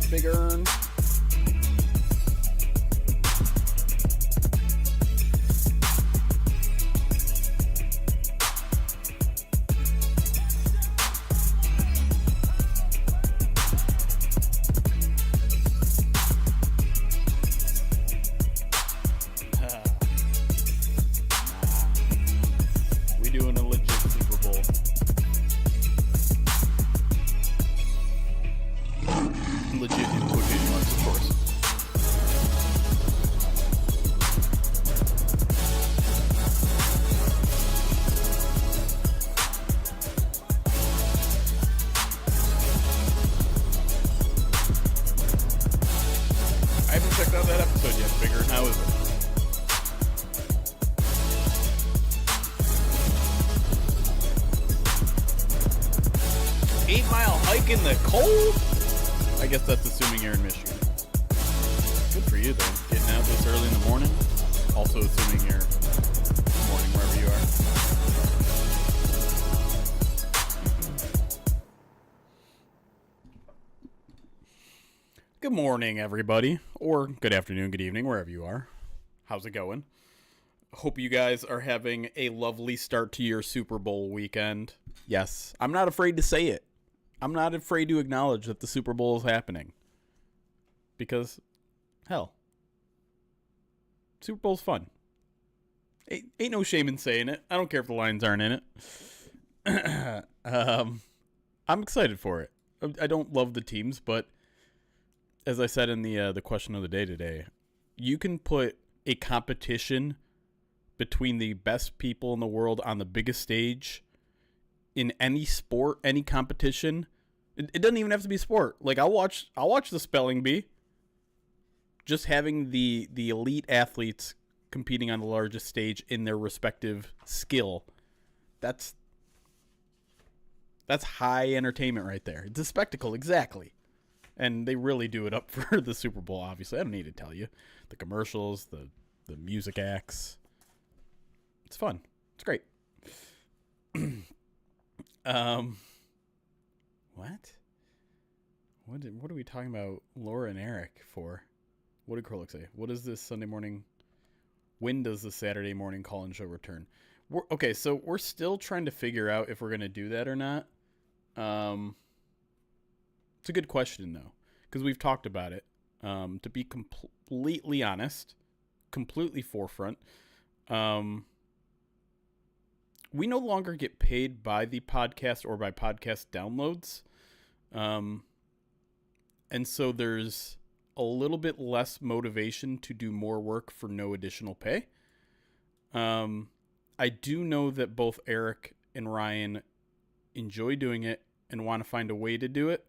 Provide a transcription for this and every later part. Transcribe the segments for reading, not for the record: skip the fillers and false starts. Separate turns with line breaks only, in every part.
Big Earn. We doing a legit Super Bowl. Legit in quotation marks, of course. I haven't checked out that episode yet, Bigger. How is it? 8-mile hike in the cold? I guess that's assuming you're in Michigan. Good for you, though. Getting out this early in the morning. Also assuming you're in the morning wherever you are. Good morning, everybody. Or good afternoon, good evening, wherever you are. How's it going? Hope you guys are having a lovely start to your Super Bowl weekend. Yes, I'm not afraid to say it. I'm not afraid to acknowledge that the Super Bowl is happening. Because, hell, Super Bowl's fun. Ain't no shame in saying it. I don't care if the Lions aren't in it. I'm excited for it. I don't love the teams, but as I said in the question of the day today, you can put a competition between the best people in the world on the biggest stage in any sport, any competition. It doesn't even have to be sport. Like I'll watch the spelling bee. Just having the elite athletes competing on the largest stage in their respective skill. That's high entertainment right there. It's a spectacle, exactly. And they really do it up for the Super Bowl, obviously. I don't need to tell you. The commercials, the music acts. It's fun. It's great. What are we talking about Laura and Eric for? What did Krolek say? What is this Sunday morning? When does the Saturday morning call-in show return? So we're still trying to figure out if we're going to do that or not. It's a good question, though, because we've talked about it. To be completely honest, completely forefront, we no longer get paid by the podcast or by podcast downloads. And so there's a little bit less motivation to do more work for no additional pay. I do know that both Eric and Ryan enjoy doing it and want to find a way to do it.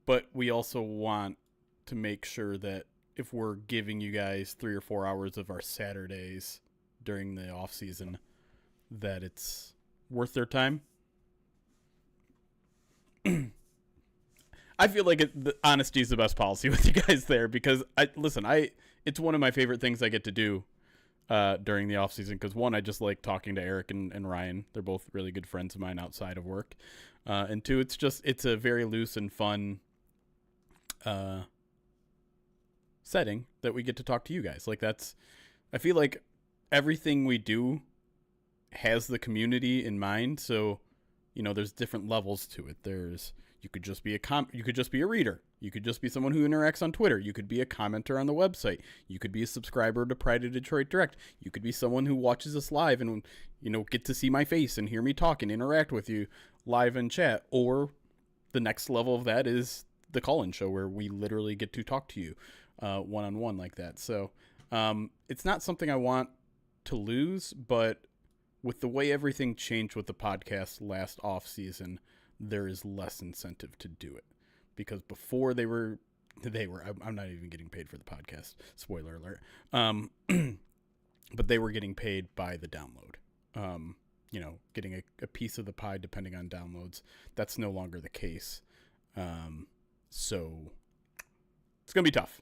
But we also want to make sure that if we're giving you guys 3 or 4 hours of our Saturdays during the off season, that it's worth their time. I feel like the honesty is the best policy with you guys there, because it's one of my favorite things I get to do during the off season. Because one, I just like talking to Eric and Ryan. They're both really good friends of mine outside of work. And two, it's a very loose and fun setting that we get to talk to you guys. I feel like everything we do has the community in mind. So, there's different levels to it. You could just be you could just be a reader. You could just be someone who interacts on Twitter. You could be a commenter on the website. You could be a subscriber to Pride of Detroit Direct. You could be someone who watches us live and, get to see my face and hear me talk and interact with you live in chat. Or the next level of that is the call-in show where we literally get to talk to you one-on-one like that. So it's not something I want to lose, but with the way everything changed with the podcast last off season, there is less incentive to do it, because before they were I'm not even getting paid for the podcast, spoiler alert. But they were getting paid by the download, getting a piece of the pie depending on downloads. That's no longer the case. So it's going to be tough.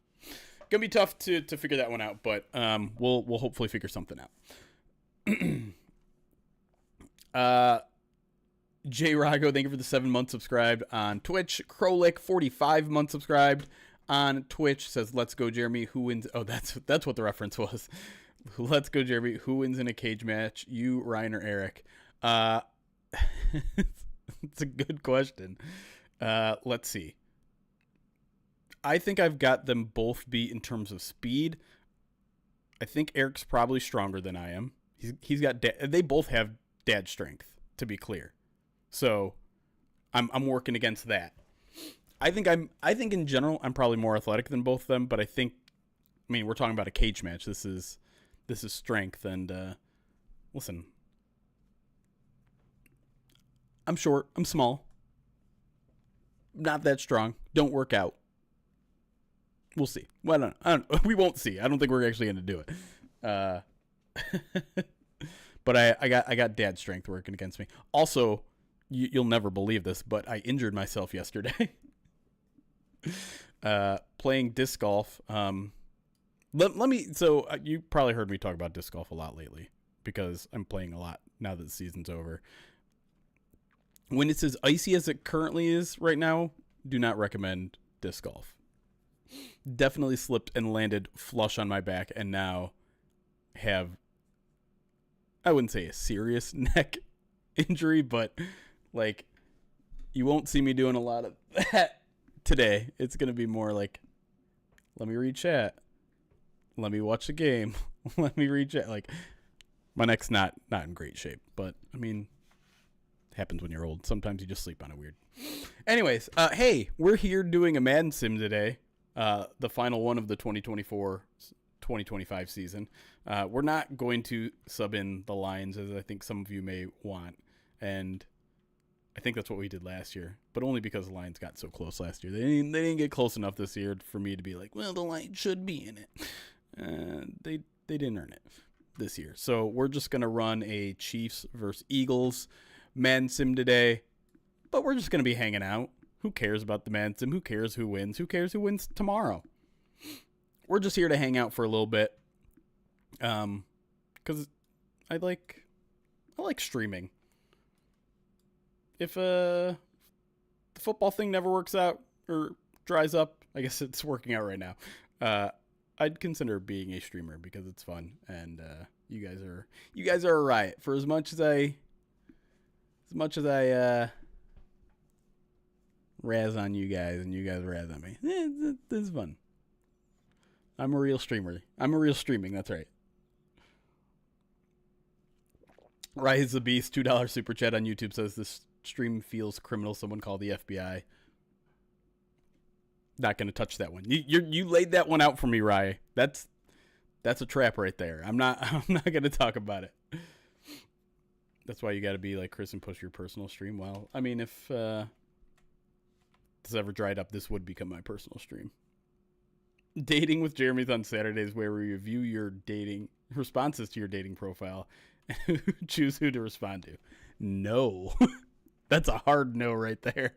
Going to be tough to figure that one out, but we'll hopefully figure something out. J Rago, thank you for the 7 months subscribed on Twitch. Krolik, 45 months subscribed on Twitch, says, let's go, Jeremy. Who wins? Oh, that's what the reference was. Let's go, Jeremy. Who wins in a cage match? You, Ryan, or Eric? It's a good question. Let's see. I think I've got them both beat in terms of speed. I think Eric's probably stronger than I am. He's got they both have dad strength, to be clear. So I'm working against that. I think in general I'm probably more athletic than both of them, but I mean, we're talking about a cage match. This is strength, and listen, I'm short, I'm small, not that strong, don't work out. We'll see. Well, I don't know. We won't see. I don't think we're actually going to do it. But I got dad strength working against me. Also, you'll never believe this, but I injured myself yesterday. Playing disc golf. Let me. So you probably heard me talk about disc golf a lot lately because I'm playing a lot now that the season's over. When it's as icy as it currently is right now, do not recommend disc golf. Definitely slipped and landed flush on my back, and now have, I wouldn't say a serious neck injury, but like, you won't see me doing a lot of that today. It's going to be more like, let me read chat, let me watch the game, let me read chat. Like, my neck's not in great shape, but I mean, it happens when you're old. Sometimes you just sleep on it weird. Anyways, hey, we're here doing a Madden Sim today. The final one of the 2024-2025 season. We're not going to sub in the lines, as I think some of you may want. And I think that's what we did last year, but only because the Lions got so close last year. They didn't get close enough this year for me to be like, well, the Lions should be in it. They didn't earn it this year. So we're just going to run a Chiefs versus Eagles Madden Sim today, but we're just going to be hanging out. Who cares about the Madden Sim? Who cares who wins? Who cares who wins tomorrow? We're just here to hang out for a little bit. Because I like streaming. If the football thing never works out or dries up, I guess it's working out right now. I'd consider being a streamer because it's fun, and you guys are a riot. For as much as I razz on you guys and you guys razz on me, this is fun. I'm a real streamer. I'm a real streaming. That's right. Rise the Beast, $2 super chat on YouTube says this stream feels criminal. Someone call the FBI. Not gonna touch that one. You laid that one out for me, Rye. That's a trap right there. I'm not gonna talk about it. That's why you got to be like Chris and push your personal stream. Well, I mean, if this ever dried up, this would become my personal stream. Dating with Jeremy's on Saturdays, where we review your dating responses to your dating profile and choose who to respond to. No. That's a hard no right there.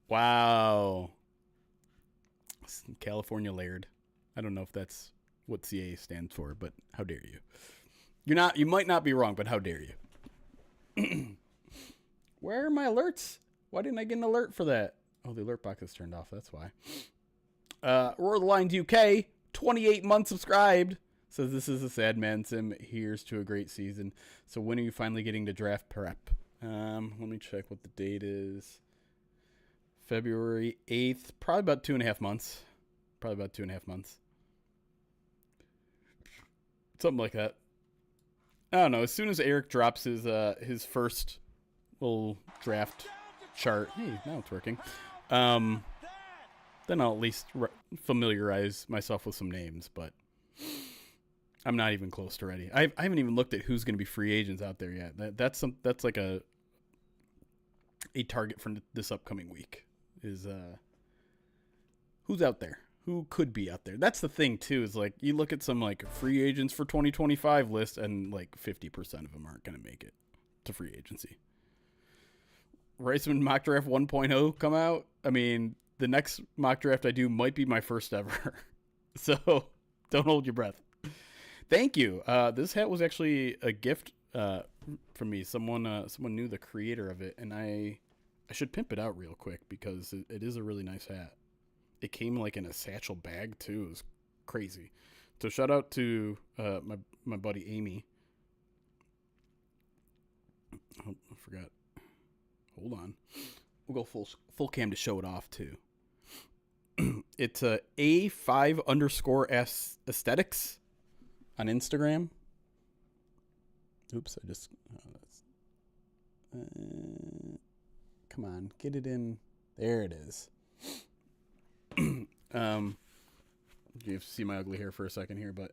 Wow. California Laird. I don't know if that's what CA stands for, but how dare you? You might not be wrong, but how dare you? Where are my alerts? Why didn't I get an alert for that? Oh, the alert box is turned off. That's why. Roar the Lines UK, 28 months subscribed. Says this is a sad man sim. Here's to a great season. So when are you finally getting to draft prep? Let me check what the date is. February 8th. Probably about 2.5 months. Something like that. I don't know. As soon as Eric drops his first little draft chart, hey, now it's working. Then I'll at least familiarize myself with some names. But I'm not even close to ready. I haven't even looked at who's going to be free agents out there yet. That's like a target for this upcoming week. Is who's out there? Who could be out there? That's the thing too. Is like you look at some like free agents for 2025 list, and like 50% of them aren't going to make it to free agency. Reisman mock draft 1.0 come out. I mean, the next mock draft I do might be my first ever. So don't hold your breath. Thank you. This hat was actually a gift from me. Someone knew the creator of it, and I should pimp it out real quick because it is a really nice hat. It came like in a satchel bag too. It was crazy. So shout out to my buddy Amy. Oh, I forgot. Hold on. We'll go full cam to show it off too. It's a A5_S aesthetics on Instagram. Oops, I just come on, get it in. There it is. You have to see my ugly hair for a second here, but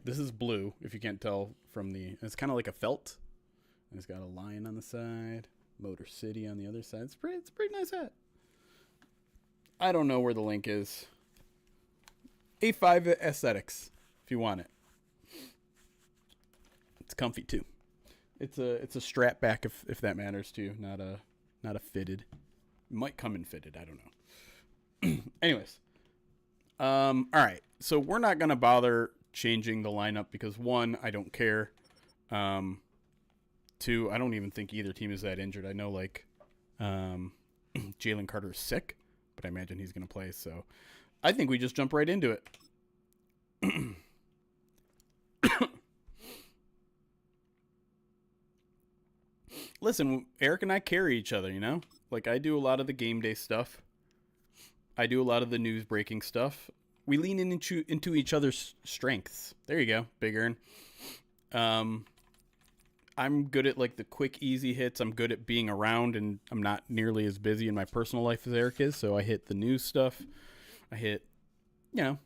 this is blue, if you can't tell from the... It's kind of like a felt. And it's got a lion on the side, Motor City on the other side. It's a pretty nice hat. I don't know where the link is. A5 Aesthetics, if you want it. It's comfy too. It's a strap back if that matters to you, not a fitted. It might come in fitted, I don't know. Anyways. All right. So we're not gonna bother changing the lineup because 1, I don't care. 2, I don't even think either team is that injured. I know like Jalen Carter's sick, but I imagine he's gonna play. So I think we just jump right into it. Listen, Eric and I carry each other, you know? Like, I do a lot of the game day stuff. I do a lot of the news breaking stuff. We lean into each other's strengths. There you go, Big Earn. I'm good at, like, the quick, easy hits. I'm good at being around, and I'm not nearly as busy in my personal life as Eric is, so I hit the news stuff. I hit, you know,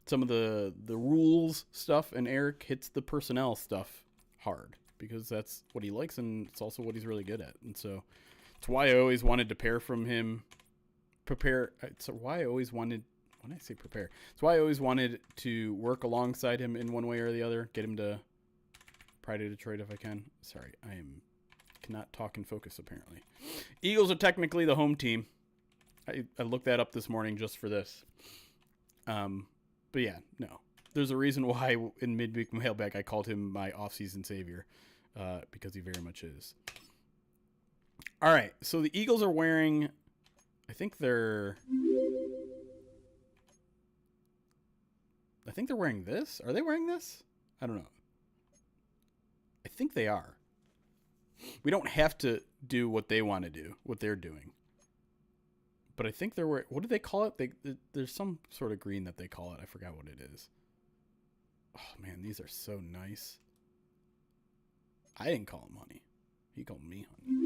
some of the rules stuff, and Eric hits the personnel stuff hard because that's what he likes, and it's also what he's really good at. And so it's why I always wanted to prepare. It's why I always wanted, when I say prepare, it's why I always wanted to work alongside him in one way or the other, get him to Pride of Detroit if I can. Sorry, cannot talk and focus apparently. Eagles are technically the home team. I looked that up this morning just for this. But yeah, no. There's a reason why in midweek mailbag I called him my off-season savior, because he very much is. All right, so the Eagles are wearing, I think they're wearing this. Are they wearing this? I don't know. I think they are. We don't have to do what they want to do, what they're doing. But I think they're wearing, what do they call it? There's some sort of green that they call it. I forgot what it is. Oh, man, these are so nice. I didn't call him honey. He called me honey.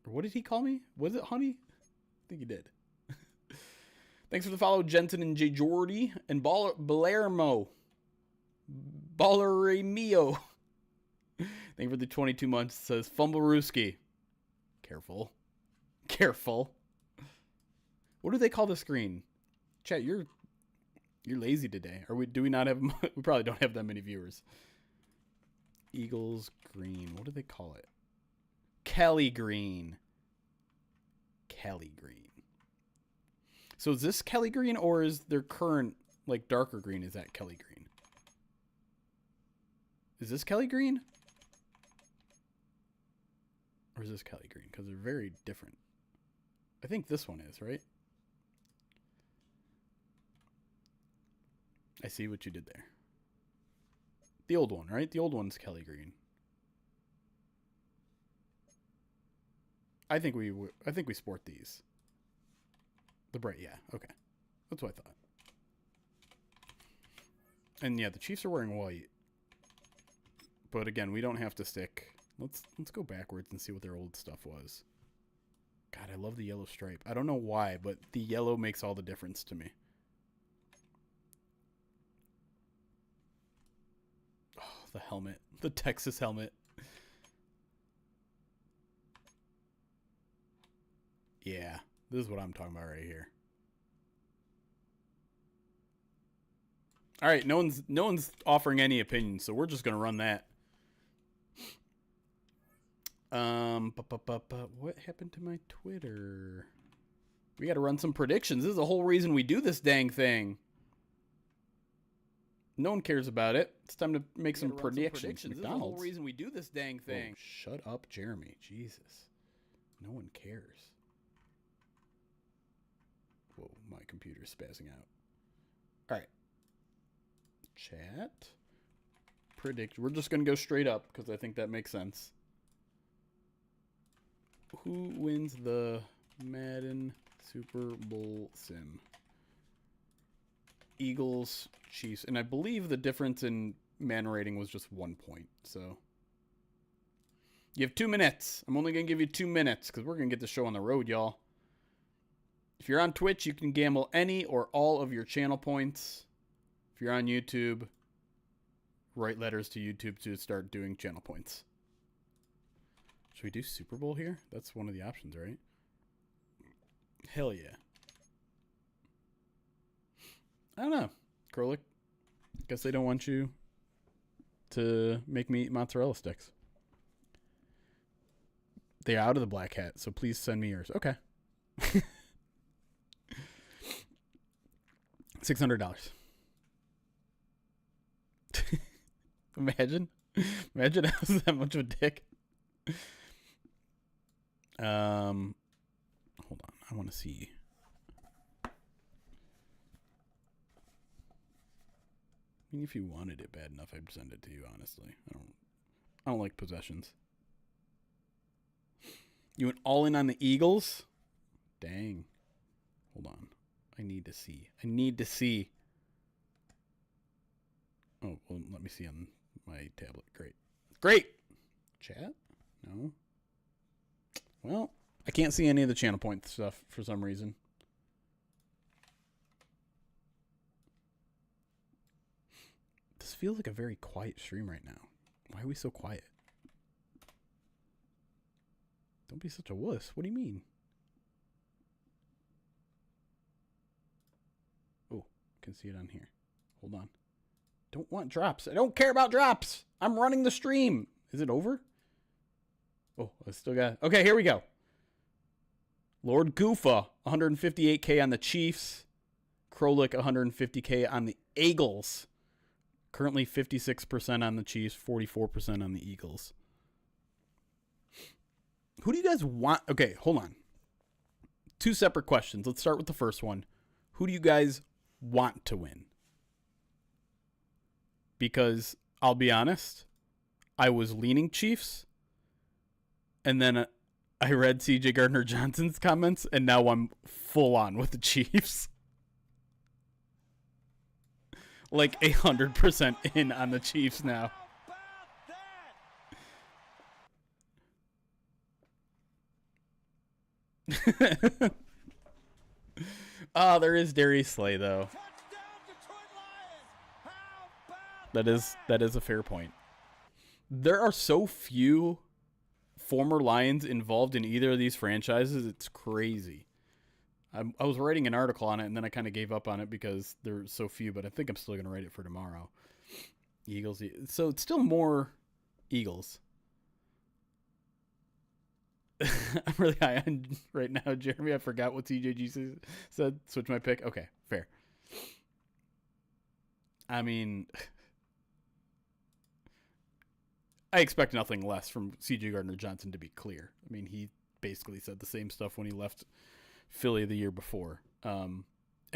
Or what did he call me? Was it honey? I think he did. Thanks for the follow, Jensen and J. Jordy. And Ballermo. Balleremio. Thank you for the 22 months. It says Fumblerooski. Careful. What do they call the screen? Chat, you're lazy today. Do we not have, we probably don't have that many viewers. Eagles green. What do they call it? Kelly green. So is this Kelly green or is their current, like, darker green? Is that Kelly green? Is this Kelly green? Or is this Kelly green? Because they're very different. I think this one is, right? I see what you did there. The old one, right? The old one's Kelly green. I think we sport these. The bright, yeah, okay. That's what I thought. And yeah, the Chiefs are wearing white. But again, we don't have to stick. Let's go backwards and see what their old stuff was. God, I love the yellow stripe. I don't know why, but the yellow makes all the difference to me. Oh, the helmet. The Texas helmet. Yeah, this is what I'm talking about right here. All right, no one's offering any opinion, so we're just gonna run that. What happened to my Twitter? We got to run some predictions. This is the whole reason we do this dang thing. No one cares about it. It's time to make some predictions. McDonald's. This is the whole reason we do this dang thing. Oh, shut up, Jeremy. Jesus. No one cares. Whoa, my computer's spazzing out. All right. Chat. Predict. We're just going to go straight up because I think that makes sense. Who wins the Madden Super Bowl Sim? Eagles, Chiefs. And I believe the difference in man rating was just 1 point. So you have 2 minutes. I'm only going to give you 2 minutes because we're going to get the show on the road, y'all. If you're on Twitch, you can gamble any or all of your channel points. If you're on YouTube, write letters to YouTube to start doing channel points. Should we do Super Bowl here? That's one of the options, right? Hell yeah. I don't know. Krolik. Guess they don't want you to make me eat mozzarella sticks. They're out of the black hat, so please send me yours. Okay. $600. Imagine I was that much of a dick. Hold on. I want to see. I mean, if you wanted it bad enough, I'd send it to you, honestly. I don't like possessions. You went all in on the Eagles? Dang. Hold on. I need to see. Oh, well, let me see on my tablet. Great. Chat? No. Well, I can't see any of the channel point stuff for some reason. This feels like a very quiet stream right now. Why are we so quiet? Don't be such a wuss. What do you mean? Oh, I can see it on here. Hold on. Don't want drops. I don't care about drops. I'm running the stream. Is it over? Oh, I still got... Okay, here we go. Lord Goofa, 158K on the Chiefs. Krolik, 150K on the Eagles. Currently 56% on the Chiefs, 44% on the Eagles. Who do you guys want? Okay, hold on. 2 separate questions. Let's start with the first one. Who do you guys want to win? Because I'll be honest, I was leaning Chiefs, and then I read CJ Gardner Johnson's comments, and now I'm full on with the Chiefs. Like 100% in on the Chiefs now. Oh, there is Darius Slay though. That is a fair point. There are so few former Lions involved in either of these franchises. It's crazy. I was writing an article on it, and then I kind of gave up on it because there's so few, but I think I'm still going to write it for tomorrow. Eagles. So it's still more Eagles. I'm really high on right now, Jeremy. I forgot what TJG said. Switch my pick. Okay, fair. I mean, I expect nothing less from CJ Gardner Johnson, to be clear. I mean, he basically said the same stuff when he left Philly the year before. And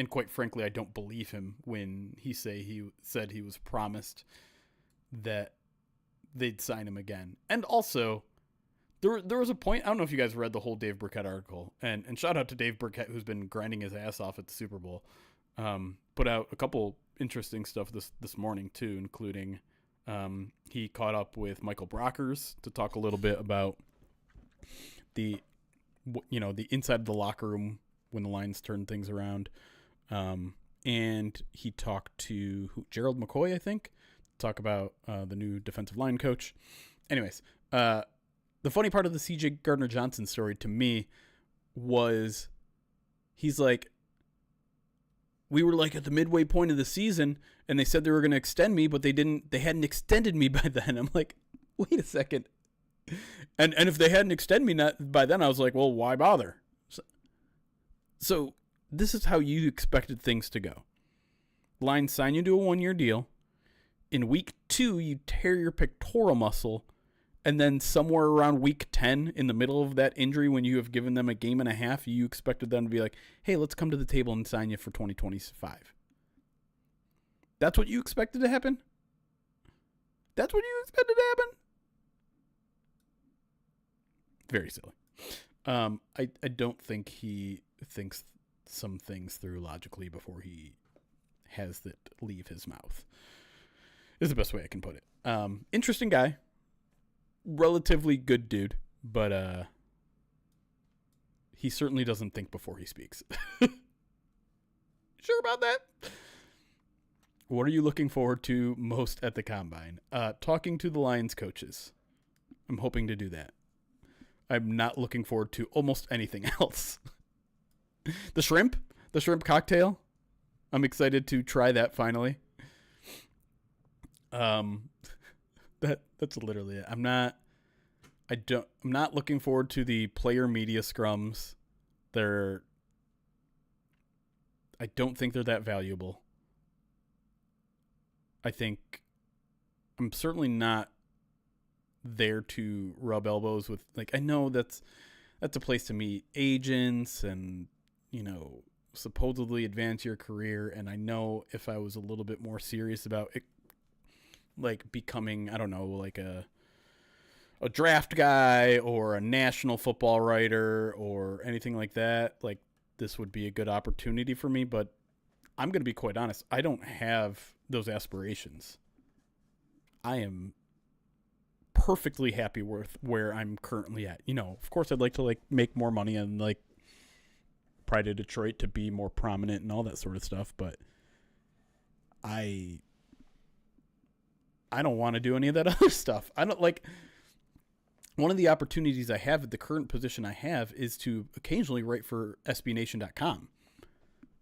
quite frankly, I don't believe him when he said he was promised that they'd sign him again. And also, there was a point, I don't know if you guys read the whole Dave Burkett article, and shout out to Dave Burkett, who's been grinding his ass off at the Super Bowl. Put out a couple interesting stuff this morning too, including he caught up with Michael Brockers to talk a little bit about the inside of the locker room when the Lions turned things around. And he talked to Gerald McCoy, I think, talk about the new defensive line coach. Anyways, the funny part of the CJ Gardner Johnson story to me was he's like, we were like at the midway point of the season and they said they were going to extend me, but they hadn't extended me by then. I'm like, wait a second. And if they hadn't extended me by then, I was like, well, why bother? So this is how you expected things to go. Lions sign you to a 1-year deal. in week 2, you tear your pectoral muscle, and then somewhere around week 10, in the middle of that injury, when you have given them a game and a half, you expected them to be like, hey, let's come to the table and sign you for 2025. That's what you expected to happen? That's what you expected to happen? Very silly. I don't think he thinks some things through logically before he has it leave his mouth. Is the best way I can put it. Interesting guy. Relatively good dude, but he certainly doesn't think before he speaks. Sure about that? What are you looking forward to most at the Combine? Talking to the Lions coaches. I'm hoping to do that. I'm not looking forward to almost anything else. The shrimp cocktail. I'm excited to try that finally. That's literally it. I'm not looking forward to the player media scrums. I don't think they're that valuable. I think I'm certainly not there to rub elbows with, like, I know that's a place to meet agents and, supposedly advance your career. And I know if I was a little bit more serious about it, like becoming, I don't know, like a draft guy or a national football writer or anything like that, like this would be a good opportunity for me. But I'm going to be quite honest. I don't have those aspirations. I am perfectly happy with where I'm currently at. Of course I'd like to make more money and Pride of Detroit to be more prominent and all that sort of stuff, but I don't want to do any of that other stuff. I don't one of the opportunities I have at the current position I have is to occasionally write for SBNation.com.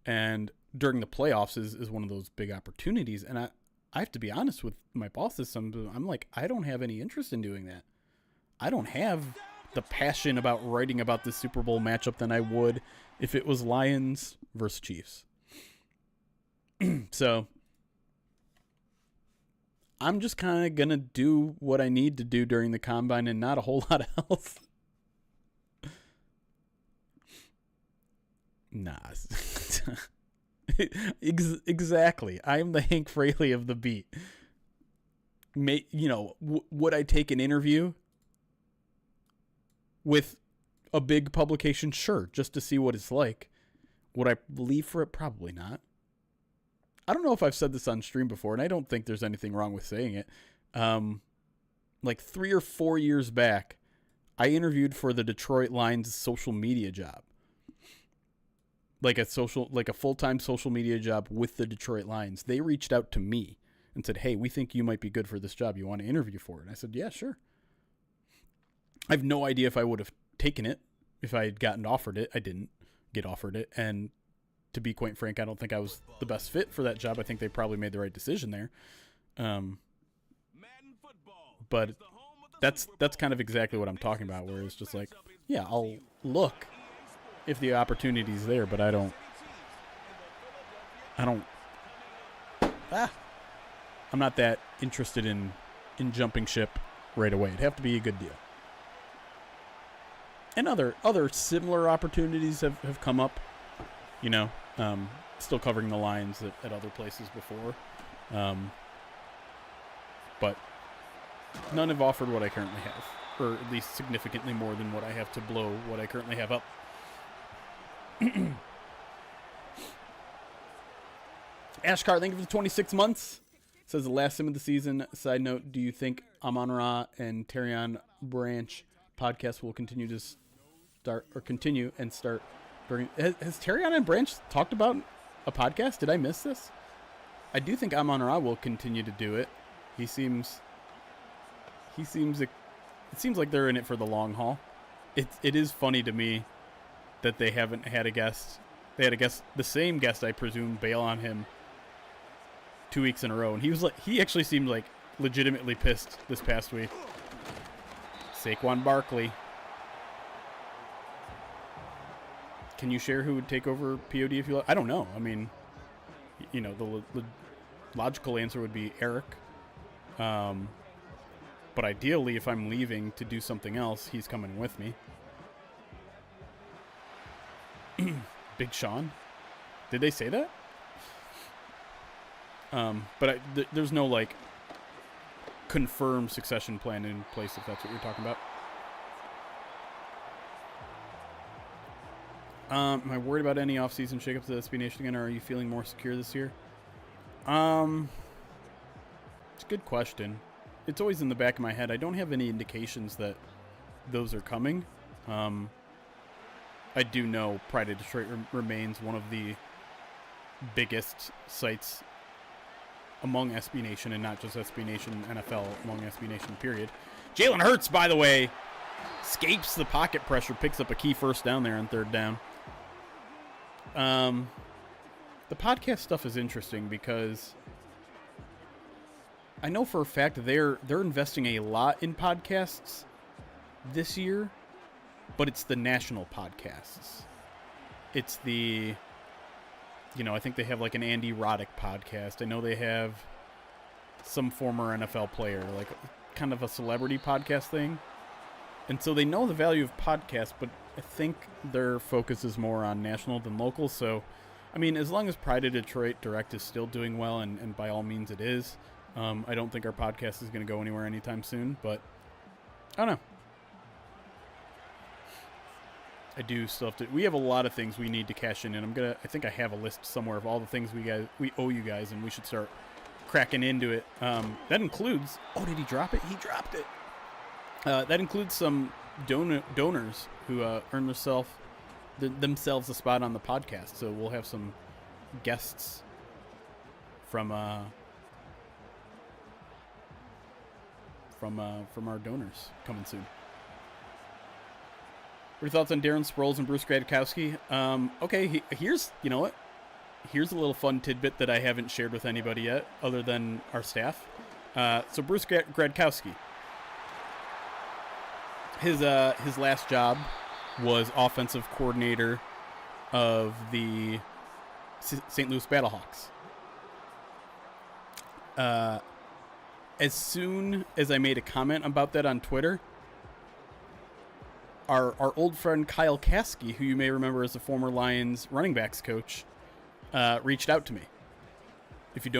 And during the playoffs is one of those big opportunities. And I have to be honest with my bosses. I'm like, I don't have any interest in doing that. I don't have the passion about writing about the Super Bowl matchup than I would if it was Lions versus Chiefs. So I'm just kind of going to do what I need to do during the Combine and not a whole lot else. Nah. Exactly. I am the Hank Fraley of the beat. Would I take an interview with a big publication? Sure, just to see what it's like. Would I leave for it? Probably not. I don't know if I've said this on stream before, and I don't think there's anything wrong with saying it. 3 or 4 years back, I interviewed for the Detroit Lions social media job. Like a full-time social media job with the Detroit Lions. They reached out to me and said, hey, we think you might be good for this job. You want to interview for it? And I said, yeah, sure. I have no idea if I would have taken it if I had gotten offered it. I didn't get offered it. And to be quite frank, I don't think I was the best fit for that job. I think they probably made the right decision there. But that's kind of exactly what I'm talking about, where it's just like, yeah, I'll look if the opportunity's there, but I'm not that interested in jumping ship right away. It'd have to be a good deal. And other similar opportunities have come up, still covering the Lions at other places before. But none have offered what I currently have, or at least significantly more than what I have to blow what I currently have up. Ashkar, thank you for the 26 months. Says the last sim of the season. Side note, do you think Amon-Ra and Terrion Branch podcast will continue and start during? Has Terrion and Branch talked about a podcast? Did I miss this? I do think Amon-Ra will continue to do it. It seems like they're in it for the long haul. It is funny to me that they haven't had a guest. They had a guest, the same guest, I presume, bail on him 2 weeks in a row, and he actually seemed like legitimately pissed this past week. Saquon Barkley. Can you share who would take over POD if you like? I don't know. I mean, the logical answer would be Eric, But ideally, if I'm leaving to do something else, he's coming with me. Big Sean? Did they say that? But there's no, like, confirmed succession plan in place, if that's what you're talking about. Am I worried about any offseason shakeups at SB Nation again, or are you feeling more secure this year? It's a good question. It's always in the back of my head. I don't have any indications that those are coming. I do know Pride of Detroit remains one of the biggest sites among SB Nation, and not just SB Nation NFL, among SB Nation, period. Jalen Hurts, by the way, escapes the pocket pressure, picks up a key first down there on third down. The podcast stuff is interesting because I know for a fact they're investing a lot in podcasts this year, but it's the national podcasts. It's the, I think they have like an Andy Roddick podcast. I know they have some former NFL player, like kind of a celebrity podcast thing. And so they know the value of podcasts, but I think their focus is more on national than local. So, I mean, as long as Pride of Detroit Direct is still doing well, and by all means it is, I don't think our podcast is going to go anywhere anytime soon, but I don't know. I do still have to. We have a lot of things we need to cash in, and I think I have a list somewhere of all the things we owe you guys, and we should start cracking into it. That includes. Oh, did he drop it? He dropped it. That includes some donors who earn themselves a spot on the podcast. So we'll have some guests from our donors coming soon. What are your thoughts on Darren Sproles and Bruce Gradkowski? Okay, here's a little fun tidbit that I haven't shared with anybody yet, other than our staff. So Bruce Gradkowski. His last job was offensive coordinator of the St. Louis Battlehawks. As soon as I made a comment about that on Twitter, our old friend Kyle Caskey, who you may remember as a former Lions running backs coach, reached out to me. If you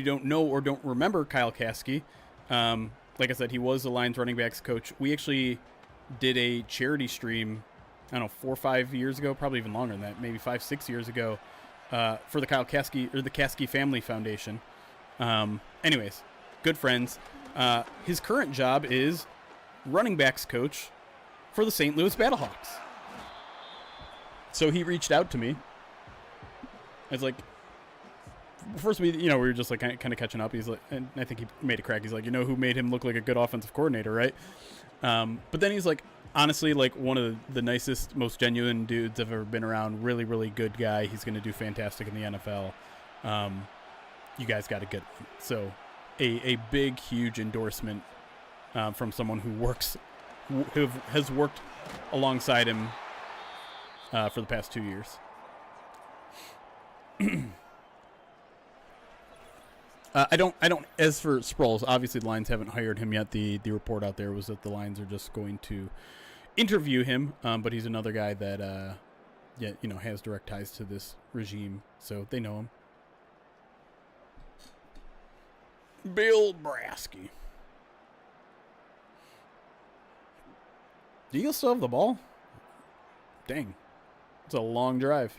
don't know or don't remember Kyle Caskey, like I said, he was the Lions running backs coach. We actually did a charity stream, I don't know, 4 or 5 years ago, probably even longer than that, maybe 5-6 years ago, for the Kyle Caskey or the Caskey Family Foundation. Anyways, good friends. His current job is running backs coach for the St. Louis Battlehawks. So he reached out to me. I was like, first we were just like kind of catching up. He's like, and I think he made a crack. He's like, who made him look like a good offensive coordinator, right? But then he's like, honestly, like one of the nicest, most genuine dudes I've ever been around. Really, really good guy. He's going to do fantastic in the NFL. You guys got a good one. So a big, huge endorsement from someone who has worked alongside him for the past 2 years. I don't. As for Sproles, obviously the Lions haven't hired him yet. The report out there was that the Lions are just going to interview him. But he's another guy that, has direct ties to this regime, so they know him. Bill Brasky. Do you still have the ball? Dang, it's a long drive.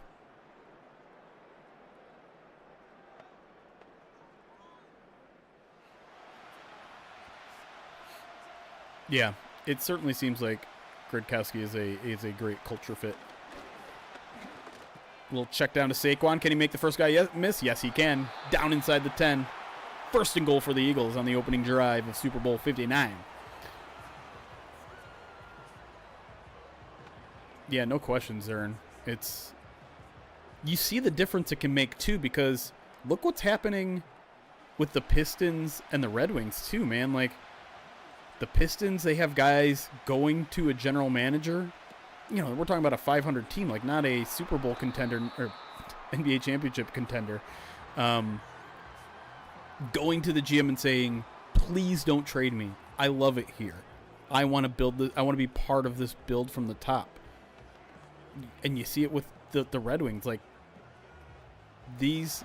Yeah, it certainly seems like Gradkowski is a great culture fit. We'll check down to Saquon. Can he make the first guy miss? Yes, he can. Down inside the 10. First and goal for the Eagles on the opening drive of Super Bowl 59. Yeah, no questions, Aaron. You see the difference it can make, too, because look what's happening with the Pistons and the Red Wings, too, man. Like, the Pistons, they have guys going to a general manager. We're talking about a 500 team, like not a Super Bowl contender or NBA championship contender. Going to the GM and saying, please don't trade me. I love it here. I want to build this. I want to be part of this build from the top. And you see it with the Red Wings. Like, these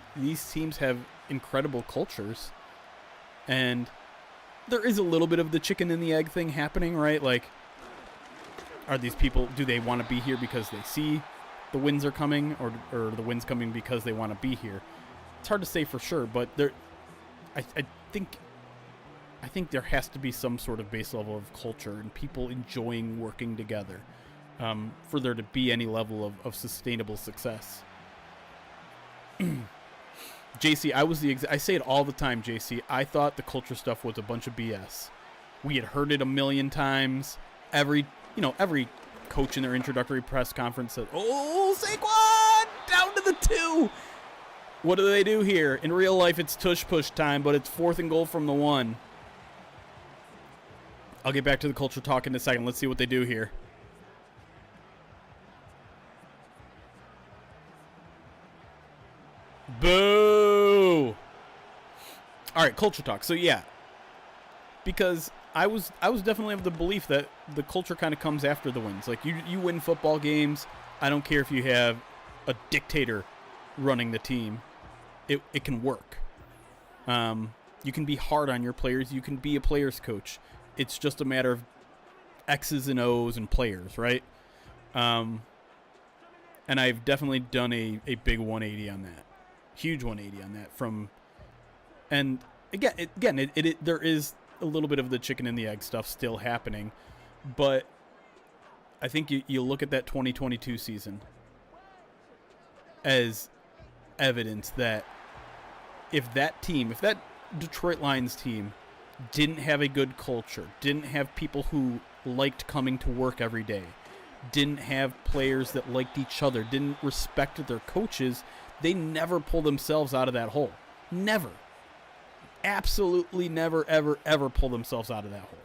teams have incredible cultures, and there is a little bit of the chicken and the egg thing happening, right? Like, are these people, do they want to be here because they see the wins are coming, or the wins coming because they want to be here? It's hard to say for sure, but I think there has to be some sort of base level of culture and people enjoying working together for there to be any level of sustainable success. JC, I say it all the time, JC. I thought the culture stuff was a bunch of BS. We had heard it a million times. Every coach in their introductory press conference said, "Oh, Saquon, down to the 2." What do they do here? In real life, it's tush push time, but it's 4th and goal from the 1. I'll get back to the culture talk in a second. Let's see what they do here. Boo! All right, culture talk. So yeah, because I was definitely of the belief that the culture kind of comes after the wins. Like, you win football games. I don't care if you have a dictator running the team. It can work. You can be hard on your players. You can be a player's coach. It's just a matter of X's and O's and players, right? And I've definitely done a big 180 on that. Huge 180 on that. And again, there is a little bit of the chicken and the egg stuff still happening, but I think you look at that 2022 season as evidence that if that Detroit Lions team didn't have a good culture, didn't have people who liked coming to work every day, didn't have players that liked each other, didn't respect their coaches, they never pull themselves out of that hole. Never. Absolutely never, ever, ever pull themselves out of that hole.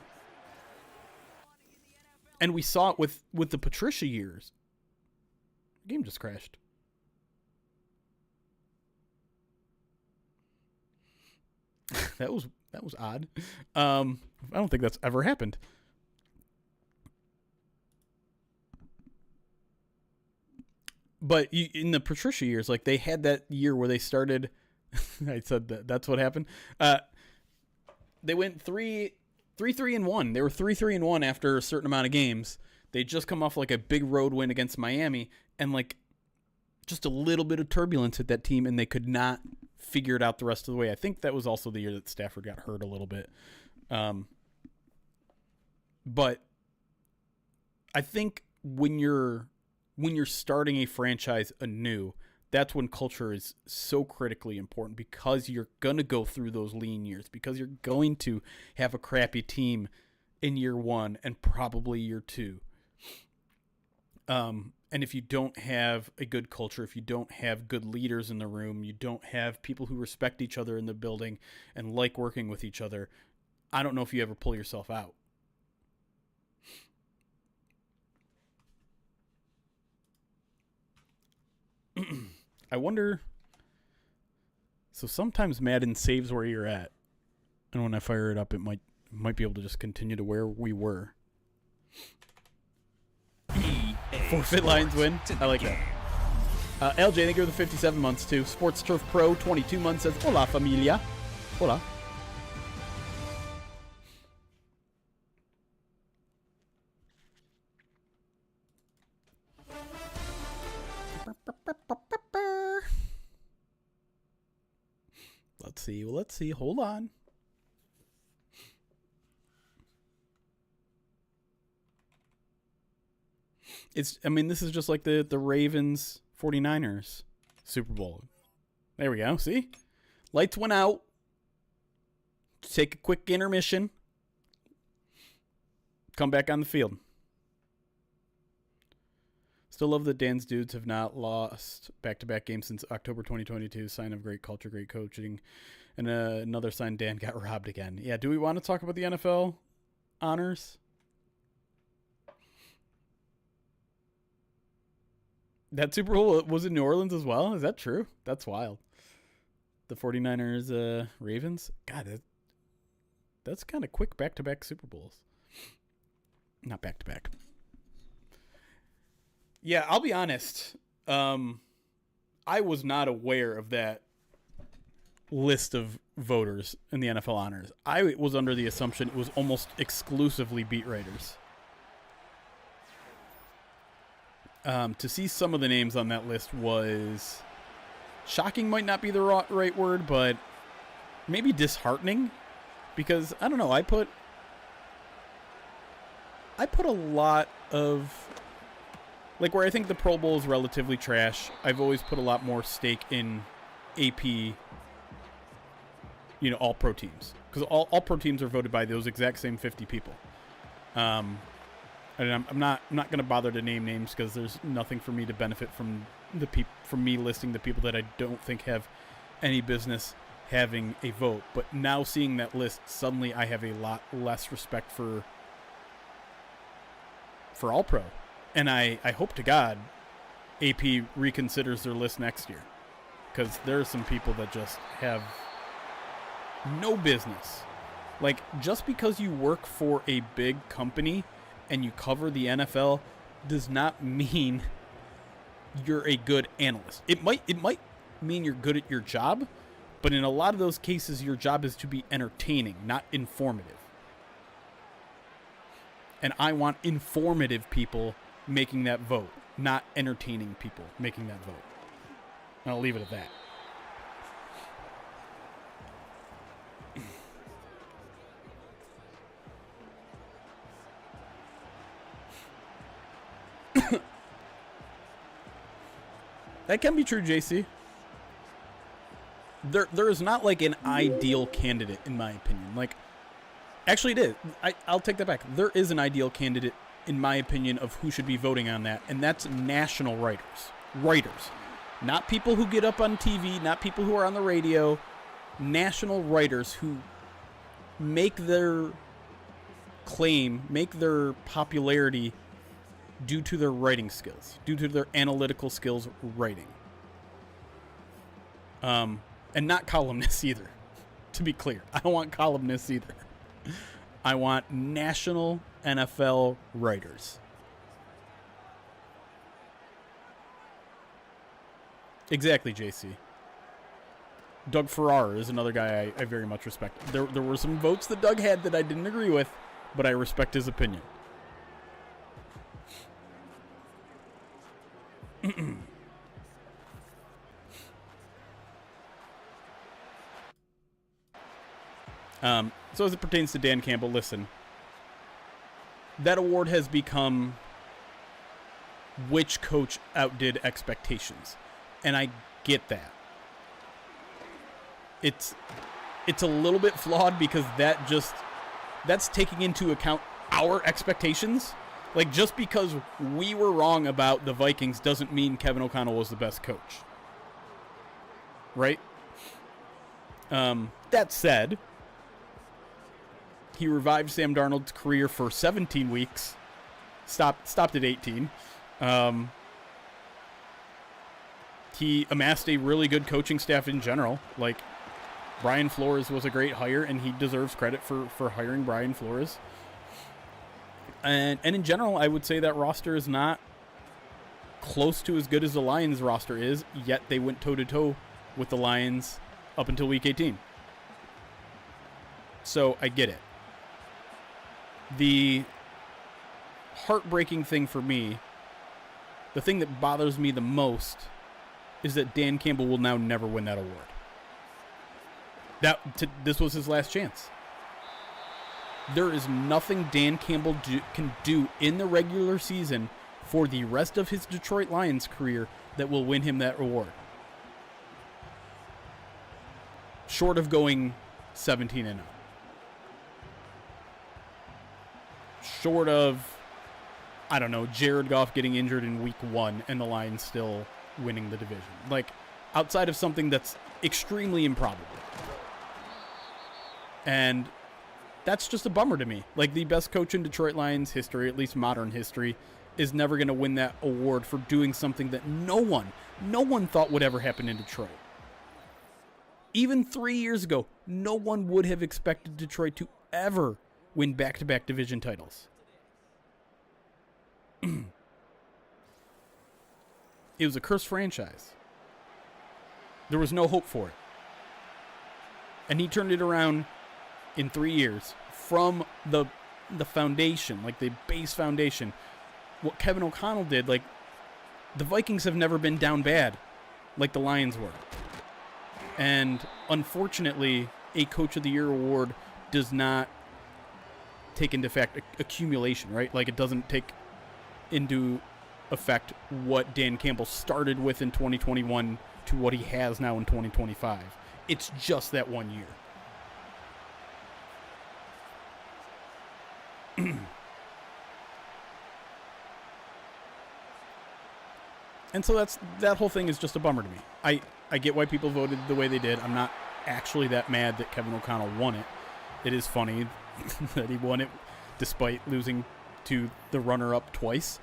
And we saw it with the Patricia years. The game just crashed. That was odd. I don't think that's ever happened. But in the Patricia years, like, they had that year where they started. I said that's what happened. They went 3-3-1. They were 3-3-1 after a certain amount of games. They just come off like a big road win against Miami, and like just a little bit of turbulence at that team, and they could not figure it out the rest of the way. I think that was also the year that Stafford got hurt a little bit. But I think when you're starting a franchise anew, that's when culture is so critically important, because you're going to go through those lean years, because you're going to have a crappy team in year 1 and probably year 2. And if you don't have a good culture, if you don't have good leaders in the room, you don't have people who respect each other in the building and like working with each other, I don't know if you ever pull yourself out. I wonder. So sometimes Madden saves where you're at, and when I fire it up, it might be able to just continue to where we were. Forfeit Lions win. I like that. LJ, thank you for the 57 months too. Sports Turf Pro 22 months says hola familia. Hola. Let's see. Hold on. This is just like the Ravens 49ers Super Bowl. There we go. See? Lights went out. Take a quick intermission. Come back on the field. Still love that Dan's dudes have not lost back-to-back games since October 2022. Sign of great culture, great coaching. And another sign, Dan got robbed again. Yeah, do we want to talk about the NFL honors? That Super Bowl was in New Orleans as well? Is that true? That's wild. The 49ers, Ravens? God, That's kind of quick back-to-back Super Bowls. Not back-to-back. Yeah, I'll be honest. I was not aware of that list of voters in the NFL honors. I was under the assumption it was almost exclusively beat writers. To see some of the names on that list was shocking, might not be the right word, but maybe disheartening, because I don't know. I put a lot of, like, where I think the Pro Bowl is relatively trash, I've always put a lot more stake in AP, all pro teams, because all pro teams are voted by those exact same 50 people. And I'm not going to bother to name names because there's nothing for me to benefit from from me listing the people that I don't think have any business having a vote. But now seeing that list, suddenly I have a lot less respect for all pro, and I hope to God AP reconsiders their list next year, because there are some people that just have no business. Like, just because you work for a big company and you cover the NFL does not mean you're a good analyst. It might mean you're good at your job, but in a lot of those cases your job is to be entertaining, not informative. And I want informative people making that vote, not entertaining people making that vote. And I'll leave it at that. That can be true, JC. There is not like an ideal candidate, in my opinion. Like, actually it is. I'll take that back. There is an ideal candidate, in my opinion, of who should be voting on that, and that's national writers. Writers. Not people who get up on TV, not people who are on the radio. National writers who make their claim, make their popularity due to their writing skills, due to their analytical skills writing. And not columnists either, to be clear. I don't want columnists either. I want national NFL writers. Exactly, JC. Doug Farrar is another guy I very much respect. There were some votes that Doug had that I didn't agree with, but I respect his opinion. So as it pertains to Dan Campbell, listen, that award has become which coach outdid expectations, and I get that. It's a little bit flawed because that's taking into account our expectations. Like, just because we were wrong about the Vikings doesn't mean Kevin O'Connell was the best coach. Right? That said, he revived Sam Darnold's career for 17 weeks. Stopped at 18. He amassed a really good coaching staff in general. Like, Brian Flores was a great hire, and he deserves credit for hiring Brian Flores. And in general, I would say that roster is not close to as good as the Lions roster is, yet they went toe-to-toe with the Lions up until Week 18. So I get it. The heartbreaking thing for me, the thing that bothers me the most, is that Dan Campbell will now never win that award. This was his last chance. There is nothing Dan Campbell can do in the regular season for the rest of his Detroit Lions career that will win him that award. Short of going 17-0. Short of, I don't know, Jared Goff getting injured in week 1 and the Lions still winning the division. Like, outside of something that's extremely improbable. And that's just a bummer to me. Like, the best coach in Detroit Lions history, at least modern history, is never going to win that award for doing something that no one thought would ever happen in Detroit. Even 3 years ago, no one would have expected Detroit to ever win back-to-back division titles. It was a cursed franchise. There was no hope for it. And he turned it around in 3 years from the foundation, like the base foundation. What Kevin O'Connell did, like, the Vikings have never been down bad like the Lions were. And unfortunately, a Coach of the Year award does not take into effect accumulation, right? Like, it doesn't take into effect what Dan Campbell started with in 2021 to what he has now in 2025. It's just that 1 year. And so that whole thing is just a bummer to me. I get why people voted the way they did. I'm not actually that mad that Kevin O'Connell won it. It is funny that he won it despite losing to the runner-up twice.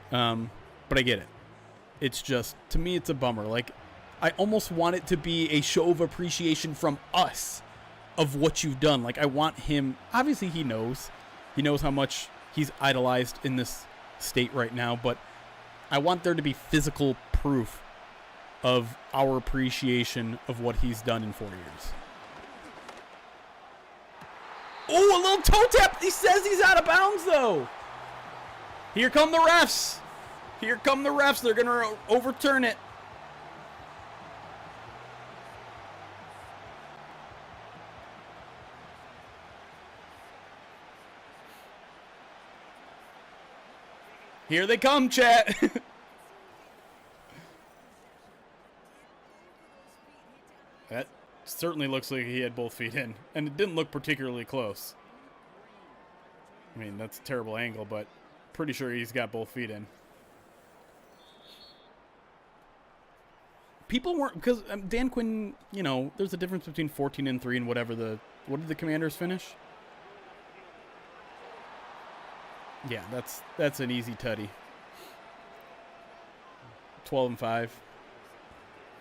But I get it. It's just, to me, it's a bummer. Like, I almost want it to be a show of appreciation from us of what you've done. Like, I want him, obviously he knows how much he's idolized in this state right now, but I want there to be physical proof of our appreciation of what he's done in 4 years. Oh, a little toe tap. He says he's out of bounds, though. Here come the refs. Here come the refs. They're going to overturn it. Here they come, chat. That certainly looks like he had both feet in. And it didn't look particularly close. I mean, that's a terrible angle, but pretty sure he's got both feet in. People weren't, because Dan Quinn, you know, there's a difference between 14-3 and whatever what did the Commanders finish? Yeah, that's an easy tutty. 12-5.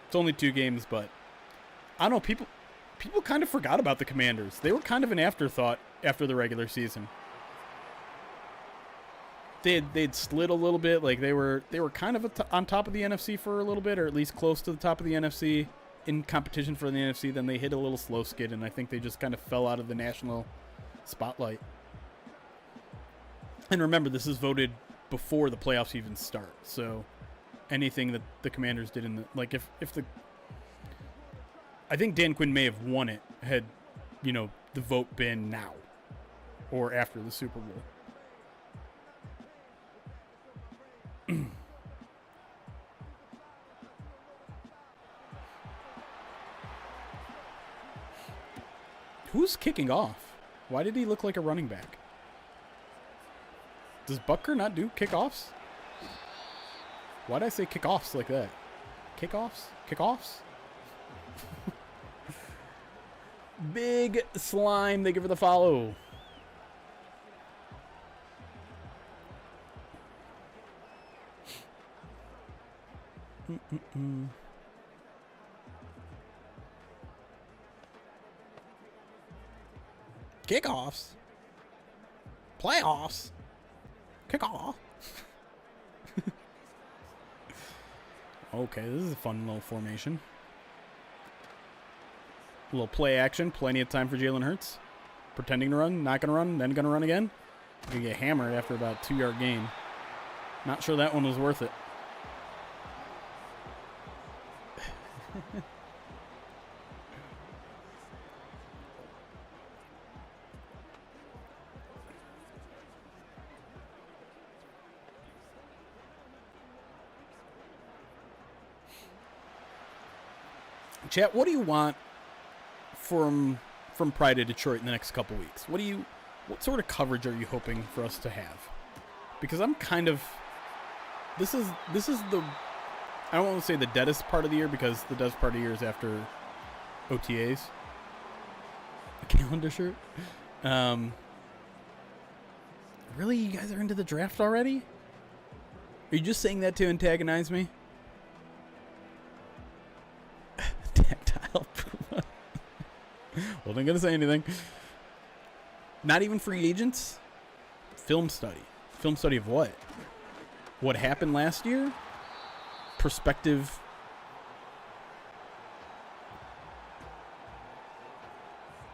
It's only 2 games, but I don't know, people kind of forgot about the Commanders. They were kind of an afterthought after the regular season. They'd slid a little bit, like they were kind of on top of the NFC for a little bit, or at least close to the top of the NFC in competition for the NFC. Then they hit a little slow skid, and I think they just kind of fell out of the national spotlight. And remember, this is voted before the playoffs even start, so anything that the Commanders did in the, like, if the, I think Dan Quinn may have won it had, you know, the vote been now or after the Super Bowl. Who's kicking off? Why did he look like a running back? Does Butker not do kickoffs? Why'd I say kickoffs like that? Kickoffs? Kickoffs? Big Slime, thank you for the follow. Kickoffs? Playoffs? Kickoff? Okay, this is a fun little formation. A little play action, plenty of time for Jalen Hurts. Pretending to run, not going to run, then going to run again. Going to get hammered after about a 2-yard gain. Not sure that one was worth it. Chat, what do you want from Pride of Detroit in the next couple weeks? What sort of coverage are you hoping for us to have? Because I'm kind of, this is the, I don't want to say the deadest part of the year, because the deadest part of the year is after OTAs. A calendar shirt. Really, you guys are into the draft already? Are you just saying that to antagonize me? Tactile Puma. Wasn't gonna say anything. Not even free agents. Film study. Film study of what? What happened last year? Perspective.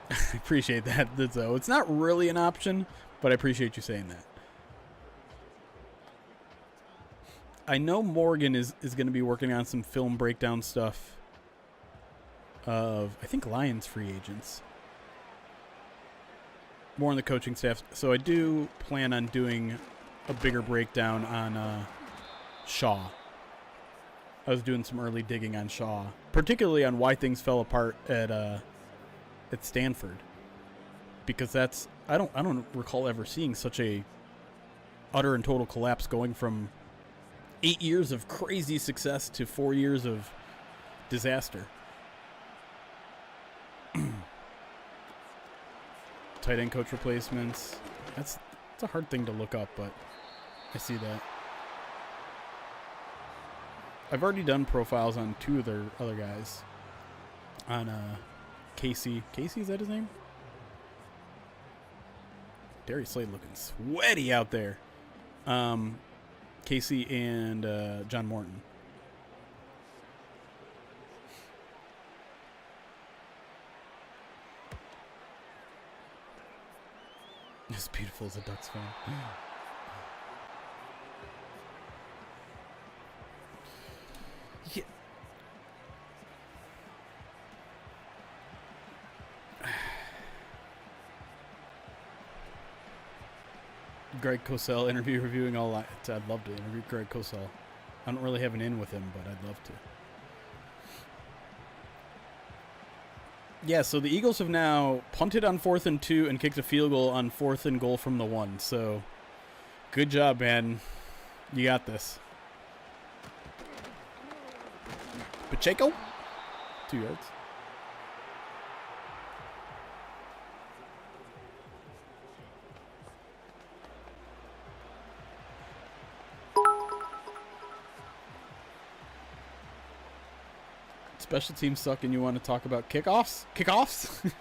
I appreciate that, though. It's not really an option, but I appreciate you saying that. I know Morgan is going to be working on some film breakdown stuff of, I think, Lions free agents. More on the coaching staff. So I do plan on doing a bigger breakdown on Shaw. I was doing some early digging on Shaw, particularly on why things fell apart at Stanford, because that's I don't recall ever seeing such a utter and total collapse, going from 8 years of crazy success to 4 years of disaster. Tight end coach replacements. That's a hard thing to look up, but I see that. I've already done profiles on 2 of their other guys. On Casey. Casey, is that his name? Darius Slade looking sweaty out there. Casey and John Morton. As beautiful as a Ducks fan. Yeah. Greg Cosell interview reviewing all that. I'd love to interview Greg Cosell. I don't really have an in with him, but I'd love to. Yeah, so the Eagles have now punted on 4th and 2 and kicked a field goal on 4th and goal from the 1. So, good job, man. You got this. Pacheco? 2 yards. Special teams suck and you want to talk about kickoffs? Kickoffs?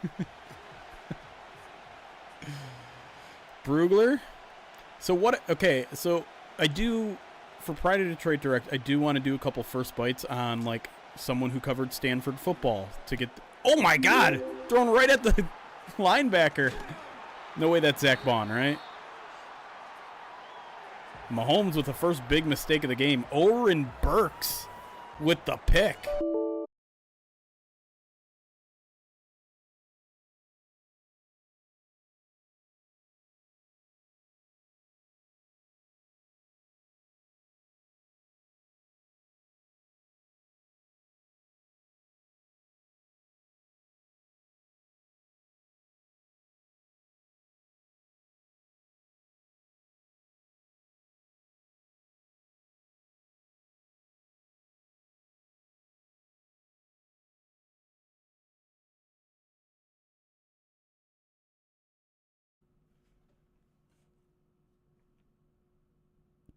Brugler? So what? Okay, so I do, for Pride of Detroit Direct, I do want to do a couple first bites on, like, someone who covered Stanford football to get... Oh, my God! Thrown right at the linebacker. No way that's Zach Bond, right? Mahomes with the first big mistake of the game. Oren Burks with the pick.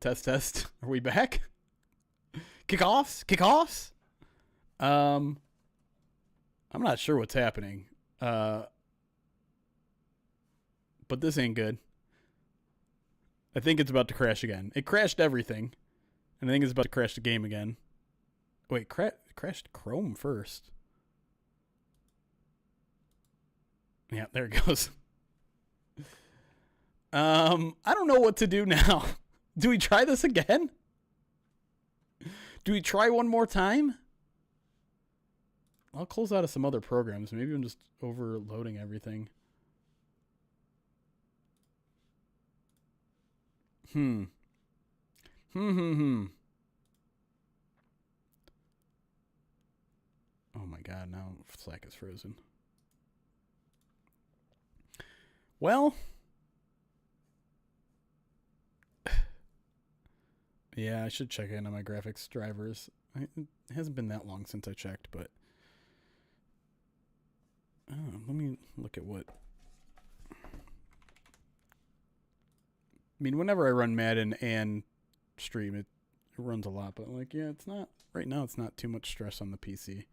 Test, test. Are we back? Kickoffs? Kickoffs? I'm not sure what's happening. But this ain't good. I think it's about to crash again. It crashed everything. And I think it's about to crash the game again. Wait, crashed Chrome first. Yeah, there it goes. I don't know what to do now. Do we try this again? Do we try one more time? I'll close out of some other programs. Maybe I'm just overloading everything. Oh my God, now Slack is frozen. Well, yeah, I should check in on my graphics drivers. It hasn't been that long since I checked, but let me look at what. I mean, whenever I run Madden and stream, it runs a lot, but like, yeah, it's not right now. It's not too much stress on the PC.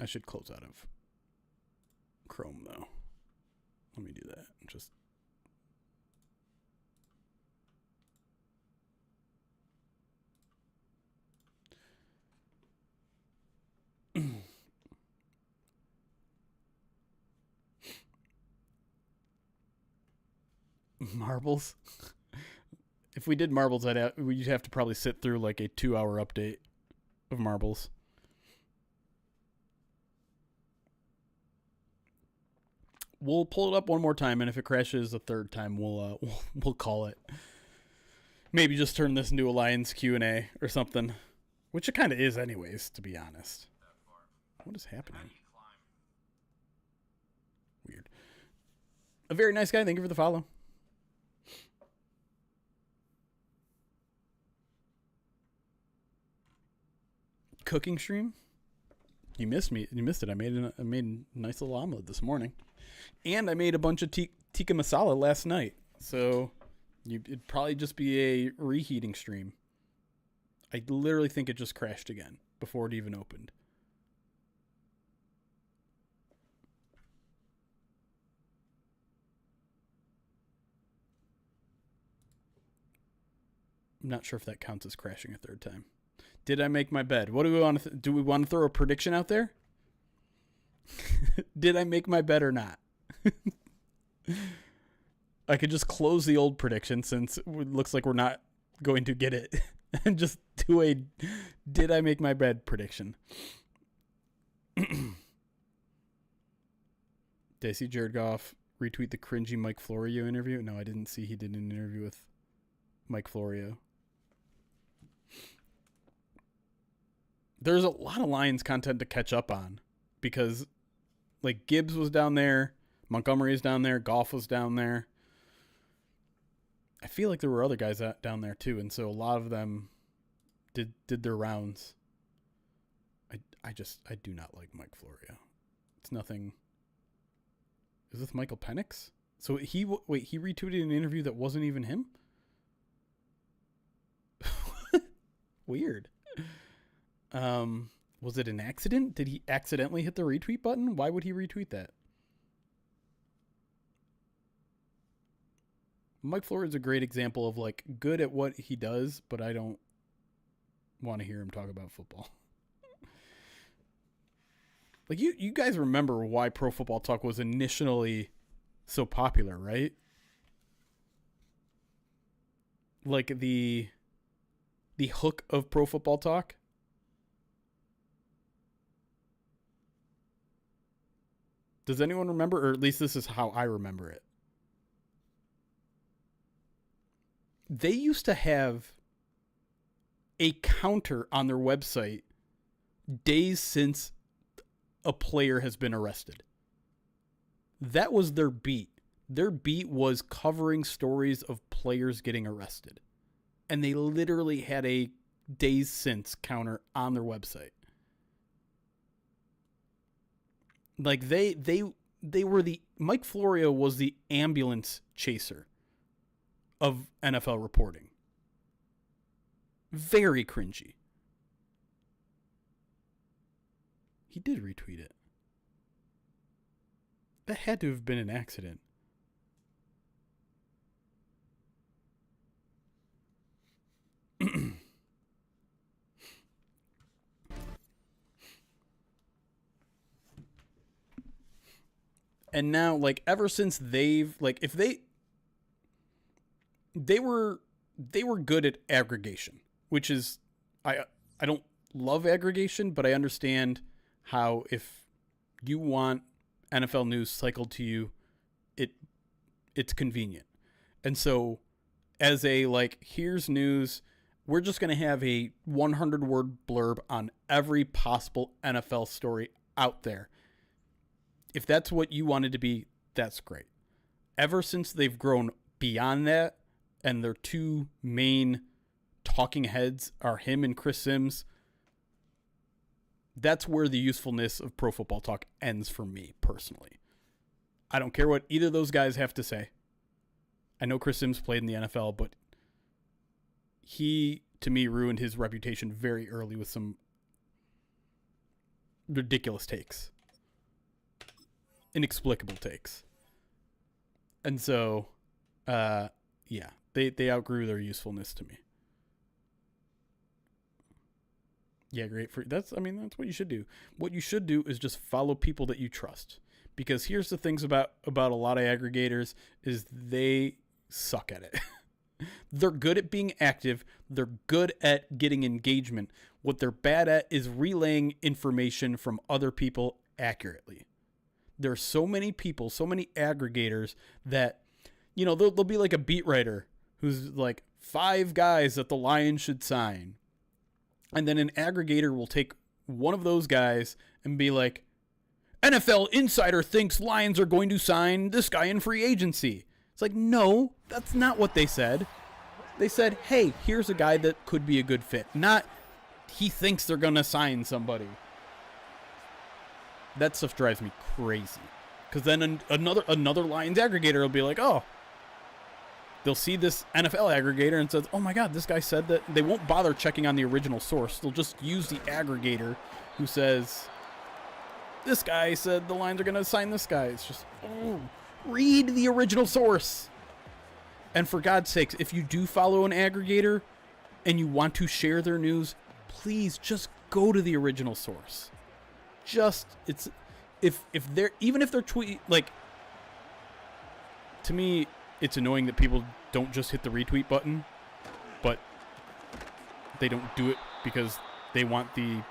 I should close out of Chrome, though. Let me do that. Just marbles. If we did marbles, we'd have to probably sit through like a 2-hour update of marbles. We'll pull it up one more time, and if it crashes a third time, we'll call it. Maybe just turn this into a Lions Q&A or something, which it kind of is, anyways. To be honest, what is happening? Weird. A very nice guy. Thank you for the follow. Cooking stream. You missed me. You missed it. I made a nice little omelet this morning. And I made a bunch of tikka masala last night. So it'd probably just be a reheating stream. I literally think it just crashed again before it even opened. I'm not sure if that counts as crashing a third time. Did I make my bed? What do we want to do? We want to throw a prediction out there? Did I make my bed or not? I could just close the old prediction since it looks like we're not going to get it and just do a did I make my bed prediction. Did I see Jared Goff retweet the cringy Mike Florio interview? No, I didn't see he did an interview with Mike Florio. There's a lot of Lions content to catch up on because like Gibbs was down there, Montgomery is down there, Goff was down there. I feel like there were other guys down there too, and so a lot of them did their rounds. I do not like Mike Florio. It's nothing. Is this Michael Penix? So he retweeted an interview that wasn't even him? Weird. Was it an accident? Did he accidentally hit the retweet button? Why would he retweet that? Mike Florio is a great example of like good at what he does, but I don't want to hear him talk about football. Like you guys remember why Pro Football Talk was initially so popular, right? Like the hook of Pro Football Talk. Does anyone remember, or at least this is how I remember it? They used to have a counter on their website days since a player has been arrested. That was their beat. Their beat was covering stories of players getting arrested. And they literally had a days since counter on their website. Like they were Mike Florio was the ambulance chaser of NFL reporting. Very cringy. He did retweet it. That had to have been an accident. And now, like, ever since they've, like, if they were good at aggregation, which is, I don't love aggregation, but I understand how if you want NFL news cycled to you, it's convenient. And so as a, like, here's news, we're just going to have a 100-word blurb on every possible NFL story out there. If that's what you wanted to be, that's great. Ever since they've grown beyond that, and their two main talking heads are him and Chris Sims, that's where the usefulness of Pro Football Talk ends for me, personally. I don't care what either of those guys have to say. I know Chris Sims played in the NFL, but he, to me, ruined his reputation very early with some ridiculous takes. Inexplicable takes. And so, yeah, they outgrew their usefulness to me. Yeah, great. That's what you should do. What you should do is just follow people that you trust. Because here's the things about a lot of aggregators is they suck at it. They're good at being active. They're good at getting engagement. What they're bad at is relaying information from other people accurately. There are so many people, so many aggregators that, they'll be like a beat writer who's like 5 guys that the Lions should sign. And then an aggregator will take one of those guys and be like, NFL Insider thinks Lions are going to sign this guy in free agency. It's like, no, that's not what they said. They said, hey, here's a guy that could be a good fit. Not, he thinks they're going to sign somebody. That stuff drives me crazy. Because then another Lions aggregator will be like, oh. They'll see this NFL aggregator and says, oh my God, this guy said that. They won't bother checking on the original source. They'll just use the aggregator who says, this guy said the Lions are going to sign this guy. It's just, read the original source. And for God's sakes, if you do follow an aggregator and you want to share their news, please just go to the original source. If they're tweet, like, to me, it's annoying that people don't just hit the retweet button, but they don't do it because they want the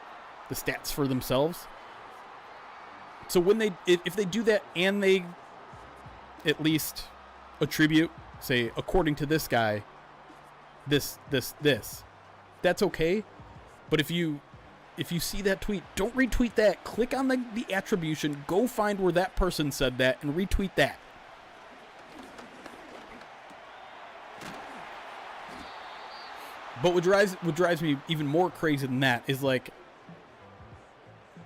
stats for themselves. So if they do that and they at least attribute, say, according to this guy, this, that's okay. But if you see that tweet, don't retweet that. Click on the attribution, go find where that person said that and retweet that. But what drives me even more crazy than that is like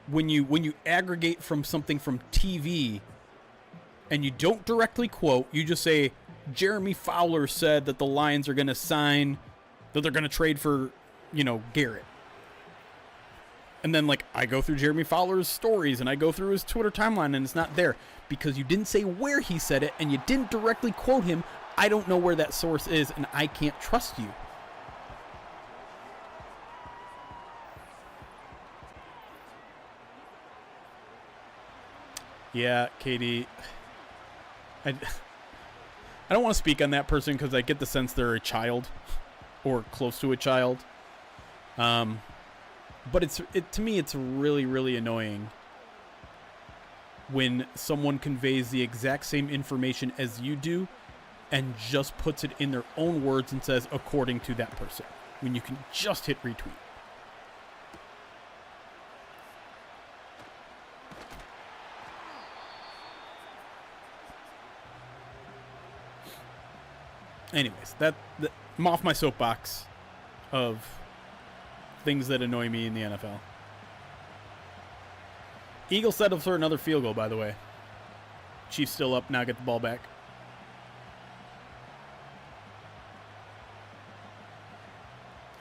when you aggregate from something from TV and you don't directly quote, you just say Jeremy Fowler said that the Lions are going to sign, that they're going to trade for, Garrett. And then like I go through Jeremy Fowler's stories and I go through his Twitter timeline and it's not there because you didn't say where he said it and you didn't directly quote him. I don't know where that source is and I can't trust you. Yeah, Katie, I don't want to speak on that person because I get the sense they're a child or close to a child. But to me, it's really, really annoying when someone conveys the exact same information as you do and just puts it in their own words and says, according to that person, when you can just hit retweet. Anyways, I'm off my soapbox of things that annoy me in the NFL. Eagles settled for another field goal, by the way. Chiefs still up, now get the ball back.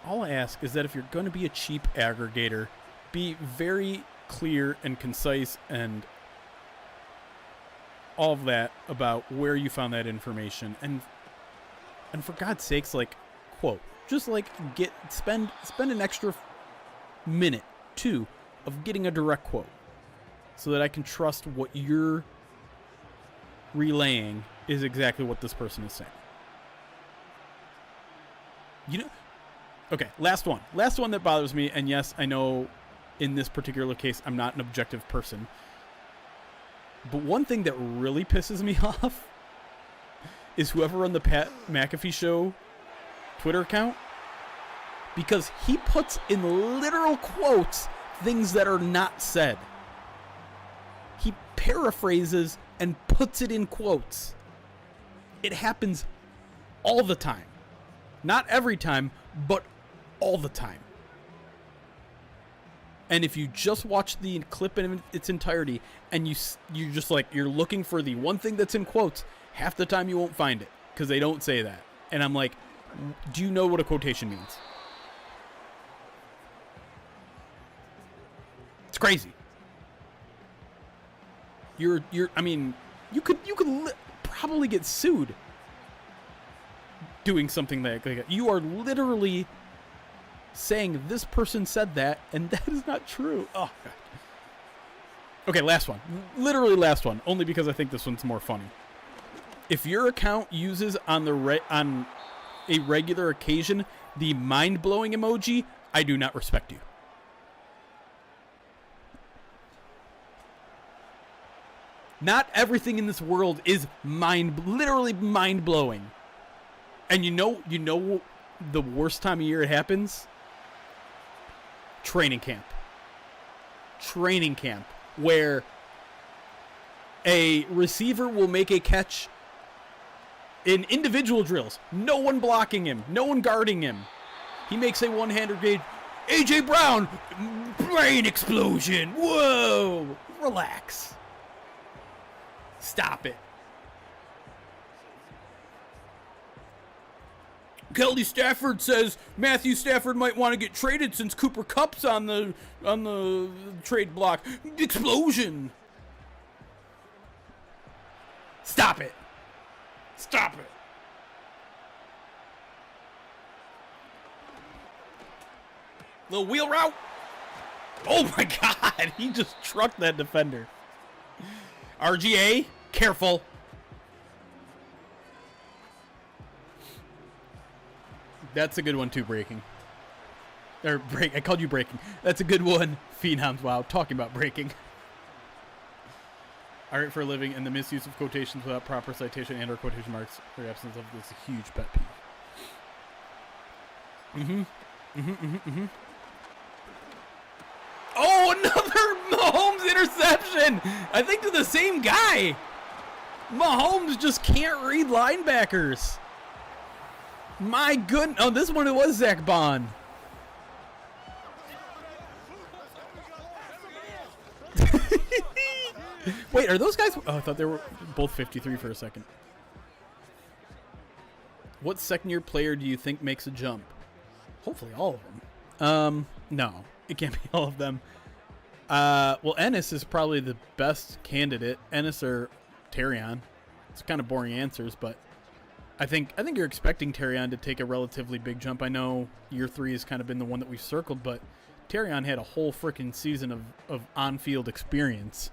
All I ask is that if you're going to be a cheap aggregator, be very clear and concise and all of that about where you found that information. And for God's sakes, like, quote. Just like spend an extra minute, 2, of getting a direct quote so that I can trust what you're relaying is exactly what this person is saying. Okay, last one that bothers me, and yes, I know in this particular case I'm not an objective person, but one thing that really pisses me off is whoever on the Pat McAfee show Twitter account, because he puts in literal quotes things that are not said. He paraphrases and puts it in quotes. It happens all the time. Not every time, but all the time. And if you just watch the clip in its entirety and you're just like, you're looking for the one thing that's in quotes, half the time you won't find it because they don't say that. And I'm like, do you know what a quotation means? It's crazy. I mean, you could probably get sued doing something like that. You are literally saying this person said that, and that is not true. Oh, God. Okay, last one. Literally last one, only because I think this one's more funny. If your account uses on a regular occasion the mind-blowing emoji, I do not respect you. Not everything in this world is literally mind-blowing. And you know the worst time of year it happens? Training camp. Training camp, where a receiver will make a catch in individual drills. No one blocking him. No one guarding him. He makes a one-hander gauge. A.J. Brown, brain explosion. Whoa. Relax. Stop it. Kelly Stafford says Matthew Stafford might want to get traded since Cooper Kupp's on the trade block. Explosion. Stop it. Stop it. Little wheel route. Oh my God. He just trucked that defender. RGA, careful. That's a good one too, breaking. Or break. I called you breaking. That's a good one. Phenoms. Wow. Talking about breaking. I write for a living, and the misuse of quotations without proper citation and or quotation marks or absence of this is a huge pet peeve. Oh, another Mahomes interception! I think to the same guy. Mahomes just can't read linebackers. My goodness. Oh, this one it was Zach Bond. Wait, are those guys? Oh, I thought they were both 53 for a second. What second-year player do you think makes a jump? Hopefully all of them. No, it can't be all of them. Well, Ennis is probably the best candidate. Ennis or Terrion. It's kind of boring answers, but I think you're expecting Terrion to take a relatively big jump. I know year 3 has kind of been the one that we've circled, but Terrion had a whole freaking season of on-field experience.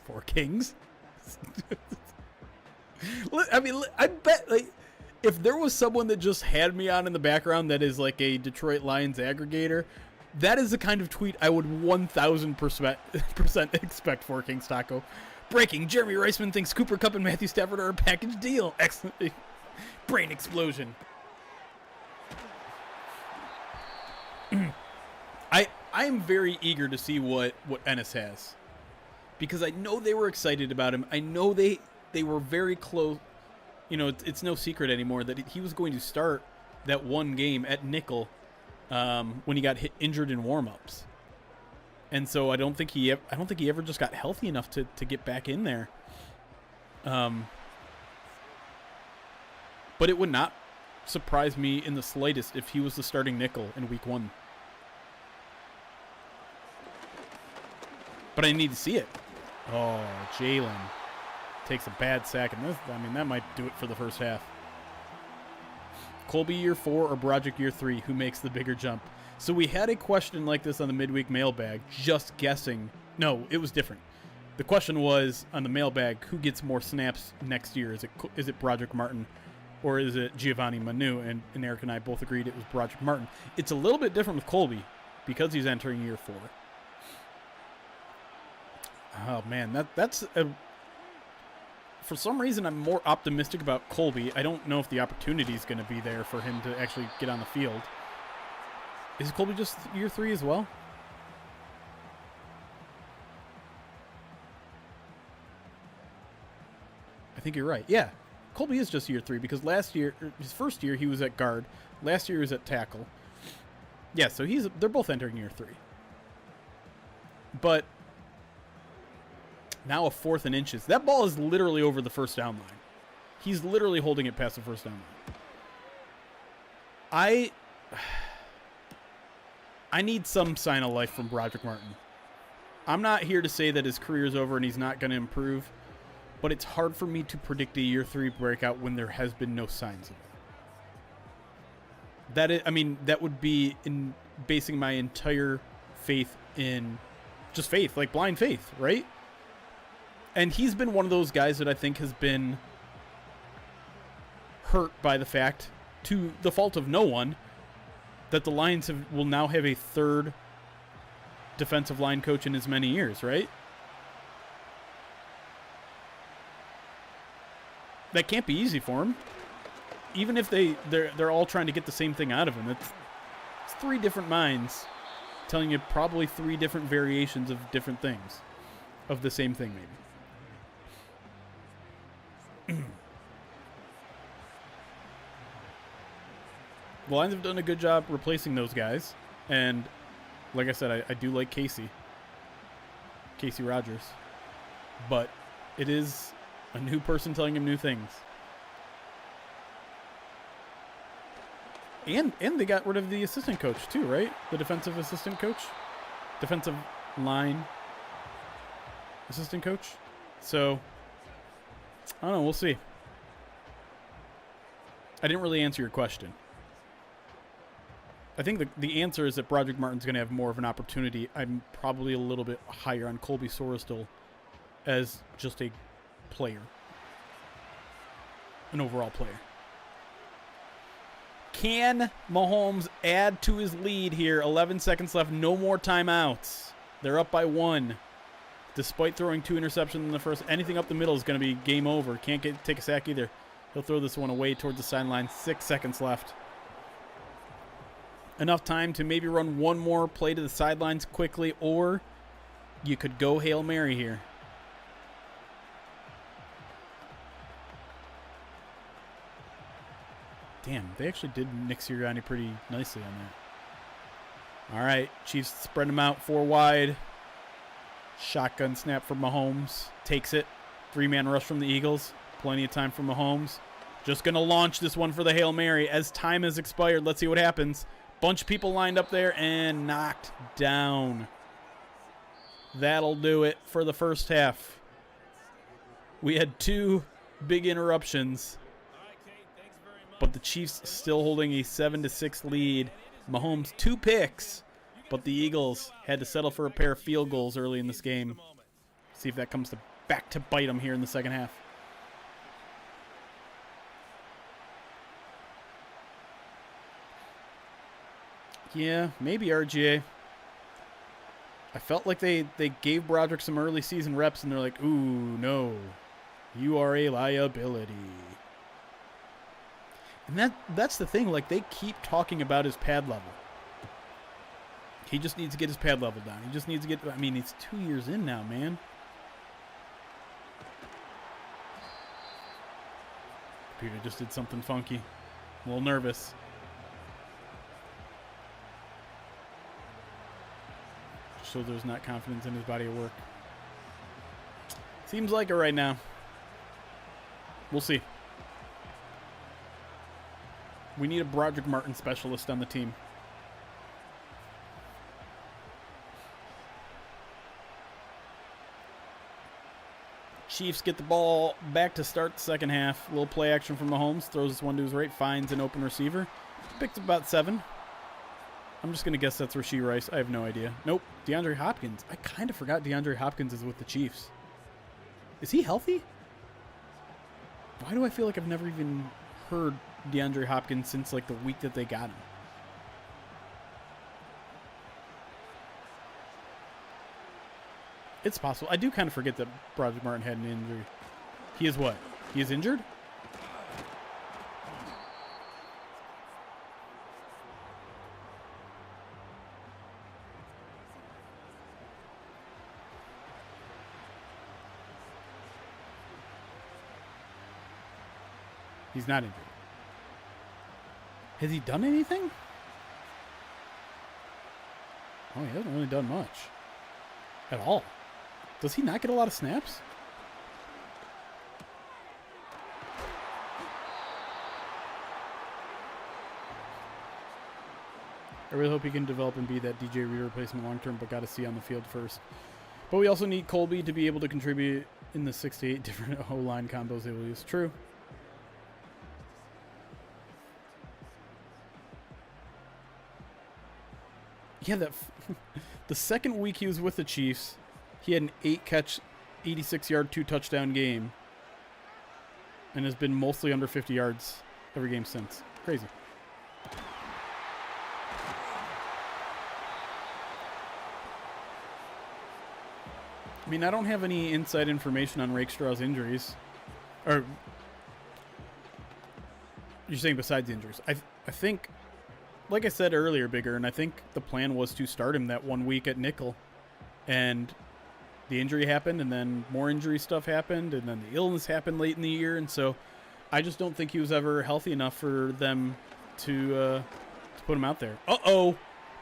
4 Kings. I mean, I bet like if there was someone that just had me on in the background that is like a Detroit Lions aggregator, that is the kind of tweet I would 1,000% expect for Kings Taco. Breaking: Jeremy Reisman thinks Cooper Kupp and Matthew Stafford are a package deal. Excellent. Brain explosion. I am very eager to see what Ennis has, because I know they were excited about him. I know they were very close. You know, it's no secret anymore that he was going to start that one game at nickel when he got injured in warm-ups. And so I don't think he ever just got healthy enough to get back in there. But it would not surprise me in the slightest if he was the starting nickel in week 1. But I need to see it. Oh, Jalen takes a bad sack, and that might do it for the first half. Colby year 4 or Broderick year 3, who makes the bigger jump? So we had a question like this on the midweek mailbag, just guessing. No, it was different. The question was on the mailbag, who gets more snaps next year? Is it Broderick Martin or is it Giovanni Manu? And Eric and I both agreed it was Broderick Martin. It's a little bit different with Colby because he's entering year 4. Oh man, that's for some reason I'm more optimistic about Colby. I don't know if the opportunity is going to be there for him to actually get on the field. Is Colby just year 3 as well? I think you're right. Yeah, Colby is just year 3 because last year, his first year, he was at guard. Last year he was at tackle. Yeah, so they're both entering year 3. But now a 4th and inches. That ball is literally over the first down line. He's literally holding it past the first down line. I need some sign of life from Broderick Martin. I'm not here to say that his career is over and he's not going to improve, but it's hard for me to predict a year 3 breakout when there has been no signs of it. That would be in basing my entire faith in just faith, like blind faith, right? And he's been one of those guys that I think has been hurt by the fact, to the fault of no one, that the Lions will now have a third defensive line coach in as many years, right? That can't be easy for him. Even if they're all trying to get the same thing out of him. It's 3 different minds telling you probably 3 different variations of different things. Of the same thing, maybe. The Lions have done a good job replacing those guys. And like I said, I do like Casey Rogers. But it is a new person telling him new things. And they got rid of the assistant coach too, right? The defensive assistant coach? Defensive line assistant coach? So, I don't know. We'll see. I didn't really answer your question. I think the answer is that Broderick Martin's going to have more of an opportunity. I'm probably a little bit higher on Colby Sorestil as just a player. An overall player. Can Mahomes add to his lead here? 11 seconds left. No more timeouts. They're up by 1. Despite throwing 2 interceptions in the first, anything up the middle is going to be game over. Can't take a sack either. He'll throw this one away towards the sideline. 6 seconds left. Enough time to maybe run one more play to the sidelines quickly, or you could go Hail Mary here. Damn, they actually did Nick Sirianni pretty nicely on that. All right, Chiefs spread them out 4 wide. Shotgun snap for Mahomes. Takes it. 3-man rush from the Eagles. Plenty of time for Mahomes. Just going to launch this one for the Hail Mary as time has expired. Let's see what happens. Bunch of people lined up there and knocked down. That'll do it for the first half. We had 2 big interruptions, but the Chiefs still holding a 7-6 lead. Mahomes 2 picks, but the Eagles had to settle for a pair of field goals early in this game. See if that comes back to bite them here in the second half. Yeah, maybe RGA. I felt like they gave Broderick some early season reps, and they're like, ooh, no. You are a liability. And that's the thing. Like, they keep talking about his pad level. He just needs to get his pad level down. He just needs to get... I mean, he's 2 years in now, man. Computer just did something funky. A little nervous. So there's not confidence in his body of work. Seems like it right now. We'll see. We need a Broderick Martin specialist on the team. Chiefs get the ball back to start the second half. A little play action from Mahomes. Throws this one to his right. Finds an open receiver. Picked up about 7. I'm just going to guess that's Rashee Rice. I have no idea. Nope. DeAndre Hopkins. I kind of forgot DeAndre Hopkins is with the Chiefs. Is he healthy? Why do I feel like I've never even heard DeAndre Hopkins since like the week that they got him? It's possible. I do kind of forget that Broderick Martin had an injury. He is what? He is injured? He's not injured. Has he done anything? Oh, he hasn't really done much. At all. Does he not get a lot of snaps? I really hope he can develop and be that DJ Reader replacement long term, but got to see on the field first. But we also need Colby to be able to contribute in the 6 to 8 different O-line combos they will use. True. Yeah, the second week he was with the Chiefs, he had an 8-catch, 86-yard, 2-touchdown game, and has been mostly under 50 yards every game since. Crazy. I mean, I don't have any inside information on Rakestraw's injuries. Or, you're saying besides the injuries. I think, like I said earlier, Bigger, and I think the plan was to start him that 1 week at nickel. And the injury happened, and then more injury stuff happened, and then the illness happened late in the year. And so I just don't think he was ever healthy enough for them to put him out there. Uh-oh.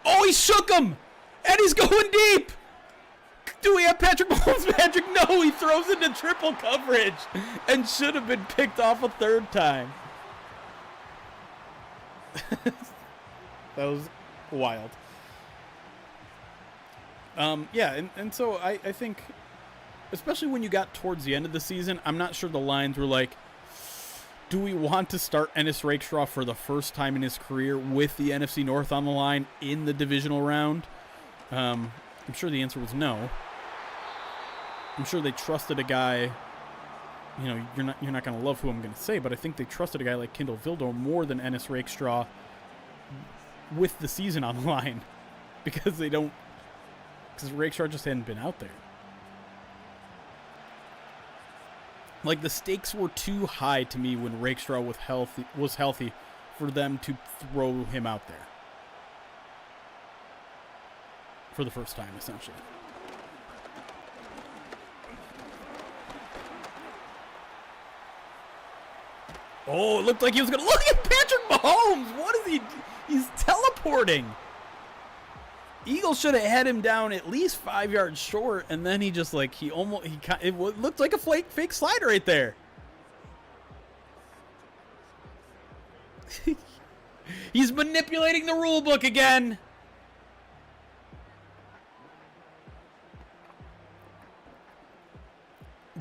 Oh, he shook him! And he's going deep! Do we have Patrick Mahomes magic? No, he throws into triple coverage and should have been picked off a third time. That was wild. Yeah, and so I think, especially when you got towards the end of the season, I'm not sure the lines were like, do we want to start Ennis Rakestraw for the first time in his career with the NFC North on the line in the divisional round? I'm sure the answer was no. I'm sure they trusted a guy, you know, you're not going to love who I'm going to say, but I think they trusted a guy like Kendall Vildor more than Ennis Rakestraw with the season on the line because Rakestraw just hadn't been out there. Like, the stakes were too high to me when Rakestraw was healthy for them to throw him out there for the first time, essentially. Oh, it looked like he was going to look at Patrick Mahomes. What is he? He's teleporting. Eagles should have had him down at least 5 yards short, and then he just like it looked like a fake slide right there. He's manipulating the rule book again.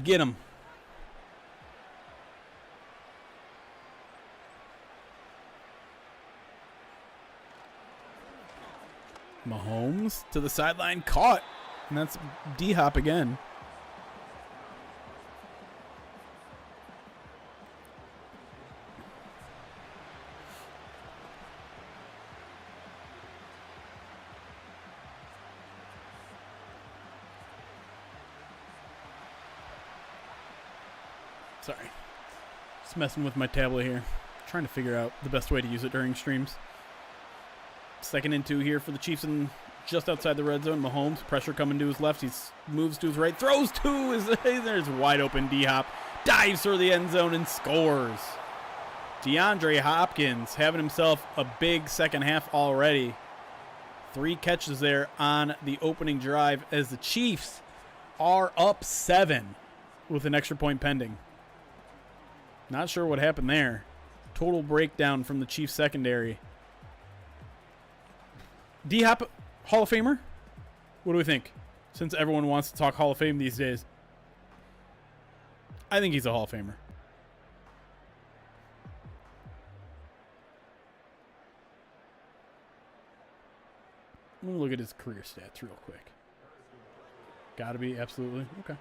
Get him. Mahomes to the sideline, caught, and that's D-Hop again. Sorry, just messing with my tablet here, trying to figure out the best way to use it during streams. 2nd and 2 here for the Chiefs, and just outside the red zone. Mahomes, pressure coming to his left. He moves to his right, throws to there's wide open D-Hop, dives for the end zone and scores. DeAndre Hopkins having himself a big second half already. 3 catches there on the opening drive as the Chiefs are up 7 with an extra point pending. Not sure what happened there. Total breakdown from the Chiefs secondary. D-Hop, Hall of Famer? What do we think? Since everyone wants to talk Hall of Fame these days. I think he's a Hall of Famer. Let me look at his career stats real quick. Gotta be, absolutely. Okay.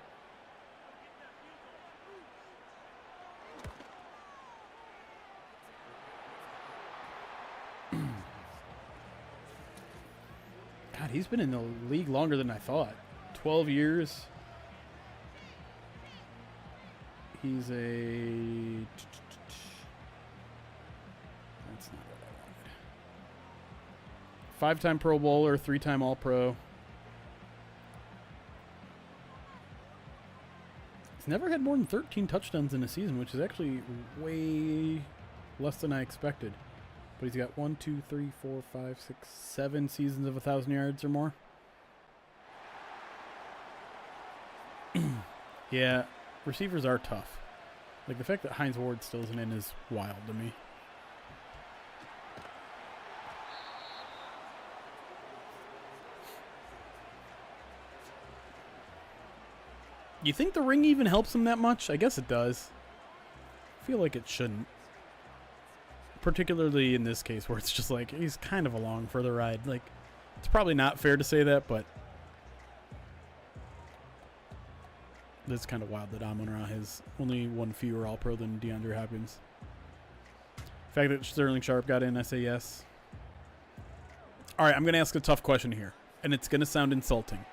God, he's been in the league longer than I thought. 12 years. He's a... That's not what I wanted. 5-time Pro Bowler, 3-time All-Pro. He's never had more than 13 touchdowns in a season, which is actually way less than I expected. But he's got 1, 2, 3, 4, 5, 6, 7 seasons of 1,000 yards or more. Yeah, receivers are tough. Like, the fact that Hines Ward still isn't in is wild to me. You think the ring even helps him that much? I guess it does. I feel like it shouldn't. Particularly in this case where it's just like he's kind of along for the ride. Like, it's probably not fair to say that, but it's kind of wild that Amon-Ra has only one fewer All-Pro than DeAndre Hopkins. The fact that Sterling Sharp got in, I say yes. All right, I'm going to ask a tough question here, and it's going to sound insulting.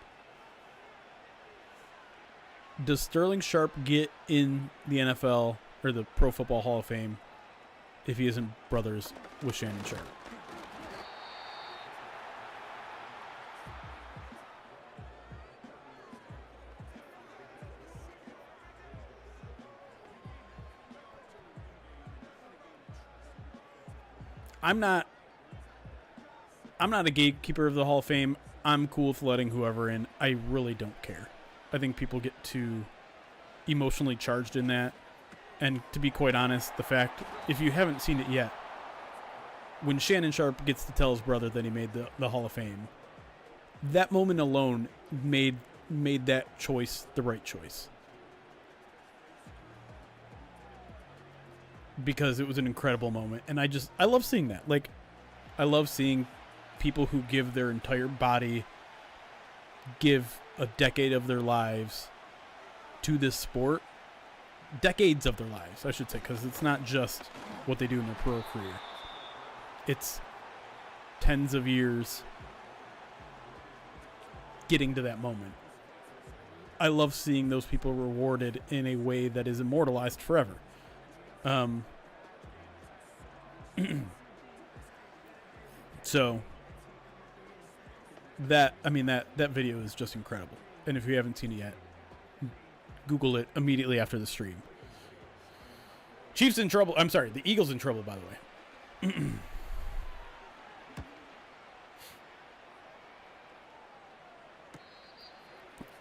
Does Sterling Sharp get in the NFL or the Pro Football Hall of Fame if he isn't brothers with Shannon Sharp? I'm not a gatekeeper of the Hall of Fame. I'm cool with letting whoever in. I really don't care. I think people get too emotionally charged in that. And to be quite honest, the fact, if you haven't seen it yet, when Shannon Sharp gets to tell his brother that he made the Hall of Fame, that moment alone made that choice the right choice. Because it was an incredible moment. And I love seeing that. Like, I love seeing people who give their entire body, give a decade of their lives to this sport. Decades of their lives, I should say, because it's not just what they do in their pro career. It's tens of years getting to that moment. I love seeing those people rewarded in a way that is immortalized forever. So that video is just incredible. And if you haven't seen it yet, Google it immediately after the stream. Chiefs in trouble. I'm sorry, the Eagles in trouble, by the way.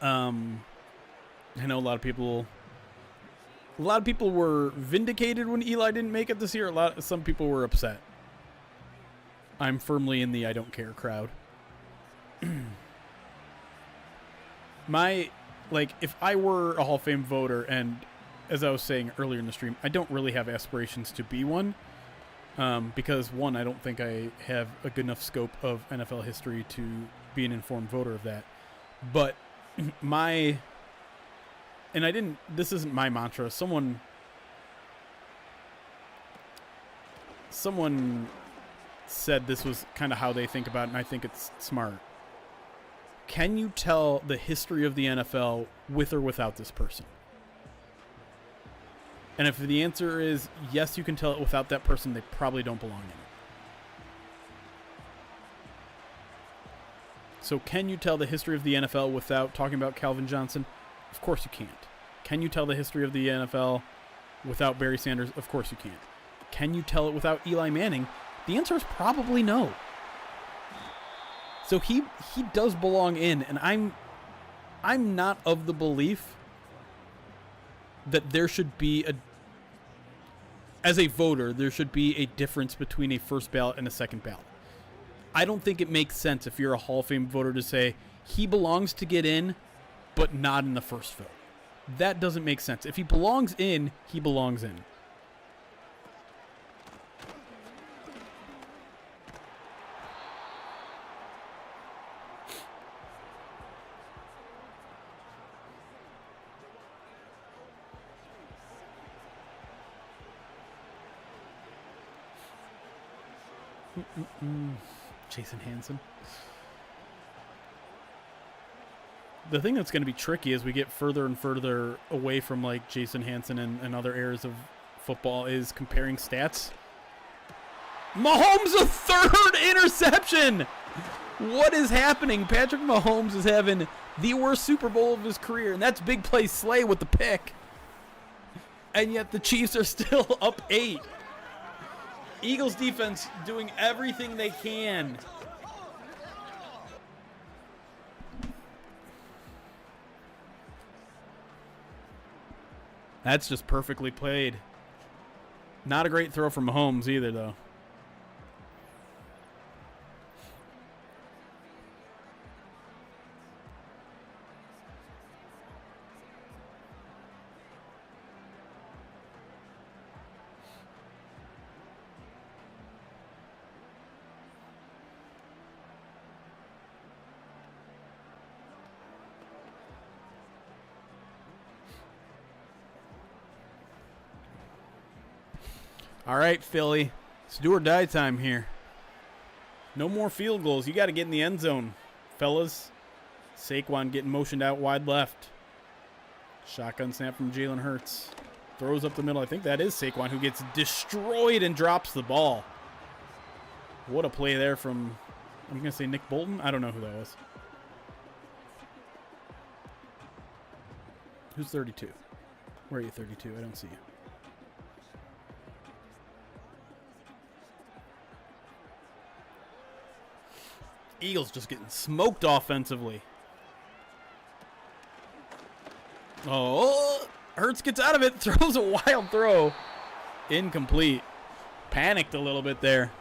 I know a lot of people were vindicated when Eli didn't make it this year. Some people were upset. I'm firmly in the I don't care crowd. If I were a Hall of Fame voter, and as I was saying earlier in the stream, I don't really have aspirations to be one, because one, I don't think I have a good enough scope of NFL history to be an informed voter of that. But this isn't my mantra. Someone said this was kind of how they think about it, and I think it's smart. Can you tell the history of the NFL with or without this person? And if the answer is yes, you can tell it without that person, they probably don't belong in it. So can you tell the history of the NFL without talking about Calvin Johnson? Of course you can't. Can you tell the history of the NFL without Barry Sanders? Of course you can't. Can you tell it without Eli Manning? The answer is probably no. So he does belong in, and I'm not of the belief that there should be as a voter, there should be a difference between a first ballot and a second ballot. I don't think it makes sense if you're a Hall of Fame voter to say he belongs to get in, but not in the first vote. That doesn't make sense. If he belongs in, he belongs in. Jason Hansen. The thing that's going to be tricky as we get further and further away from like Jason Hansen and other eras of football is comparing stats. Mahomes, a third interception! What is happening? Patrick Mahomes is having the worst Super Bowl of his career, and that's big play Slay with the pick. And yet the Chiefs are still up 8. Eagles defense doing everything they can. That's just perfectly played. Not a great throw from Mahomes either, though. All right, Philly. It's do or die time here. No more field goals. You got to get in the end zone, fellas. Saquon getting motioned out wide left. Shotgun snap from Jalen Hurts. Throws up the middle. I think that is Saquon who gets destroyed and drops the ball. What a play there from, I'm going to say Nick Bolton. I don't know who that was. Who's 32? Where are you, 32? I don't see you. Eagles just getting smoked offensively. Oh, Hurts gets out of it, throws a wild throw. Incomplete. Panicked a little bit there.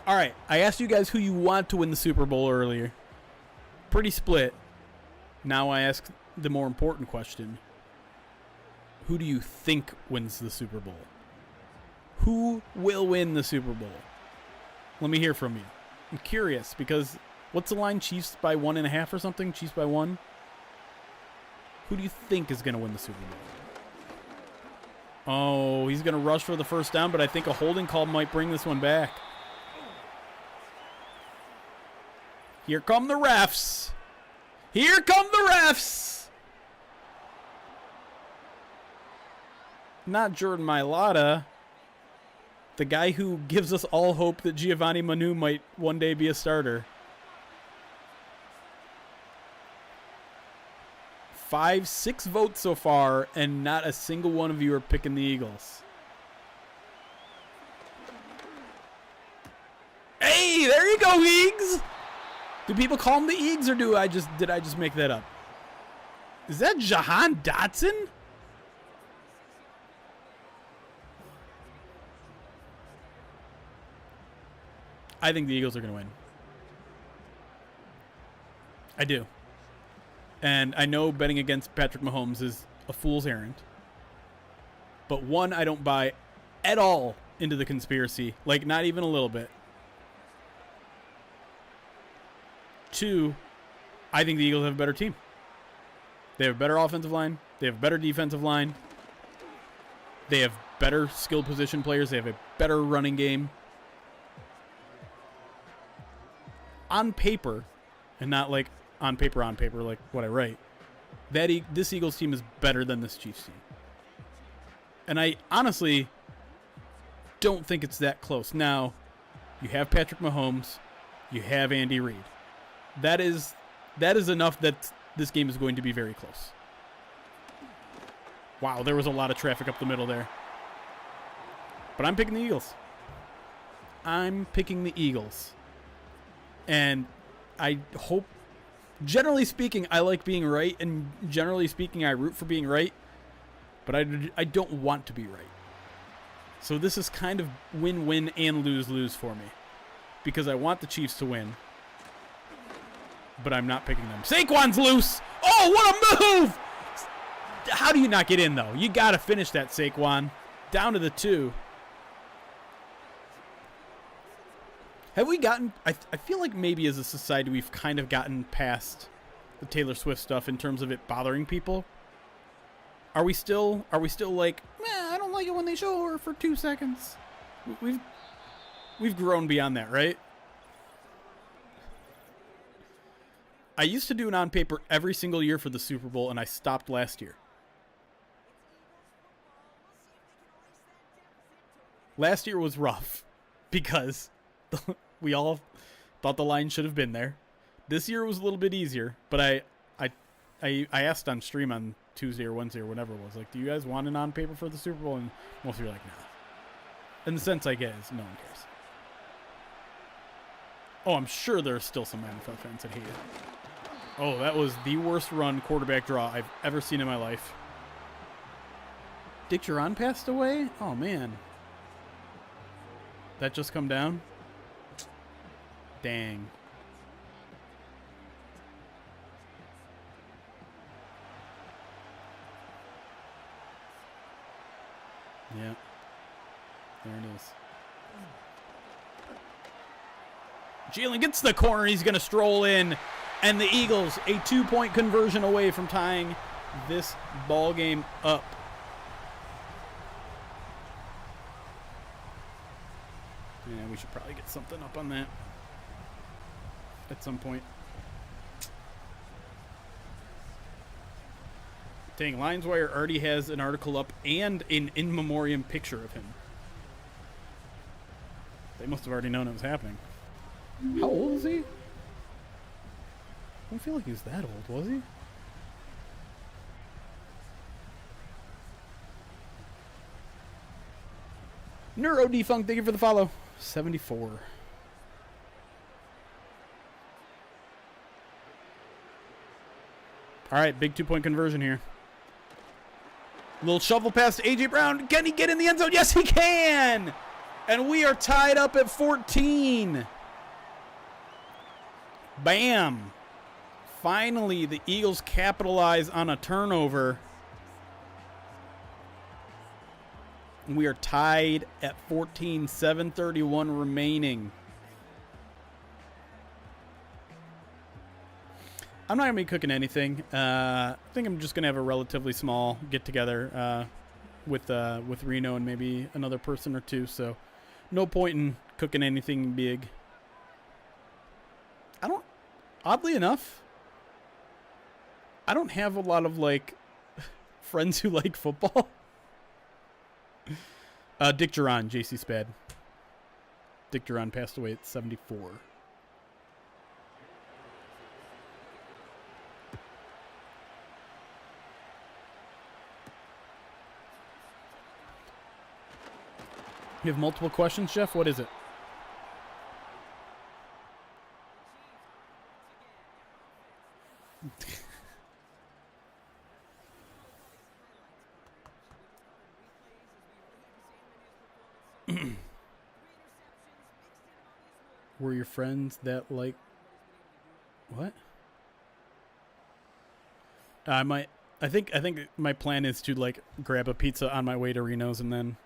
All right, I asked you guys who you want to win the Super Bowl earlier. Pretty split. Now I ask the more important question. Who do you think wins the Super Bowl? Who will win the Super Bowl? Let me hear from you. I'm curious because what's the line? Chiefs by 1.5 or something? Chiefs by 1? Who do you think is going to win the Super Bowl? Oh, he's going to rush for the first down, but I think a holding call might bring this one back. Here come the refs. Here come the refs. Not Jordan Mailata. The guy who gives us all hope that Giovanni Manu might one day be a starter. 5, 6 votes so far, and not a single one of you are picking the Eagles. Hey, there you go, Eags! Do people call him the Eags, or did I just make that up? Is that Jahan Dotson? I think the Eagles are going to win. I do. And I know betting against Patrick Mahomes is a fool's errand. But one, I don't buy at all into the conspiracy. Like, not even a little bit. 2, I think the Eagles have a better team. They have a better offensive line. They have a better defensive line. They have better skilled position players. They have a better running game. On paper, and not like on paper like what I write, this Eagles team is better than this Chiefs team. And I honestly don't think it's that close. Now, you have Patrick Mahomes, you have Andy Reid. That is enough that this game is going to be very close. Wow, there was a lot of traffic up the middle there. But I'm picking the Eagles. I'm picking the Eagles. And I hope, generally speaking, I like being right, and generally speaking, I root for being right, but I don't want to be right. So this is kind of win-win and lose-lose for me, because I want the Chiefs to win, but I'm not picking them. Saquon's loose! Oh, what a move! How do you not get in, though? You got to finish that, Saquon. Down to the 2. Have we gotten... I feel like maybe as a society we've kind of gotten past the Taylor Swift stuff in terms of it bothering people. Are we still like, I don't like it when they show her for 2 seconds? We've grown beyond that, right? I used to do an on paper every single year for the Super Bowl, and I stopped last year. Last year was rough because we all thought the line should have been there. This year was a little bit easier, but I asked on stream on Tuesday or Wednesday or whatever it was, like, do you guys want an on paper for the Super Bowl? And most of you are like, nah. And the sense I get is no one cares. Oh, I'm sure there's still some NFL fans that hate it. Oh, that was the worst run quarterback draw I've ever seen in my life. Dick Duran passed away? Oh, man. That just come down? Dang. Yeah. There it is. Jalen gets the corner. He's going to stroll in. And the Eagles, a 2-point conversion away from tying this ball game up. Yeah, we should probably get something up on that at some point. Dang, LionsWire already has an article up and an in memoriam picture of him. They must have already known it was happening. How old is he? I don't feel like he was that old, was he? Neuro Defunct, thank you for the follow. 74. All right, big 2-point conversion here. Little shovel pass to A.J. Brown. Can he get in the end zone? Yes, he can! And we are tied up at 14. Bam. Finally, the Eagles capitalize on a turnover. We are tied at 14, 7:31 remaining. I'm not going to be cooking anything. I think I'm just going to have a relatively small get-together with Reno and maybe another person or two. So no point in cooking anything big. Oddly enough, I don't have a lot of, like, friends who like football. Dick Duran, JC Spad. Dick Duran passed away at 74. You have multiple questions, Jeff? What is it? Were your friends that like what? I think my plan is to like grab a pizza on my way to Reno's and then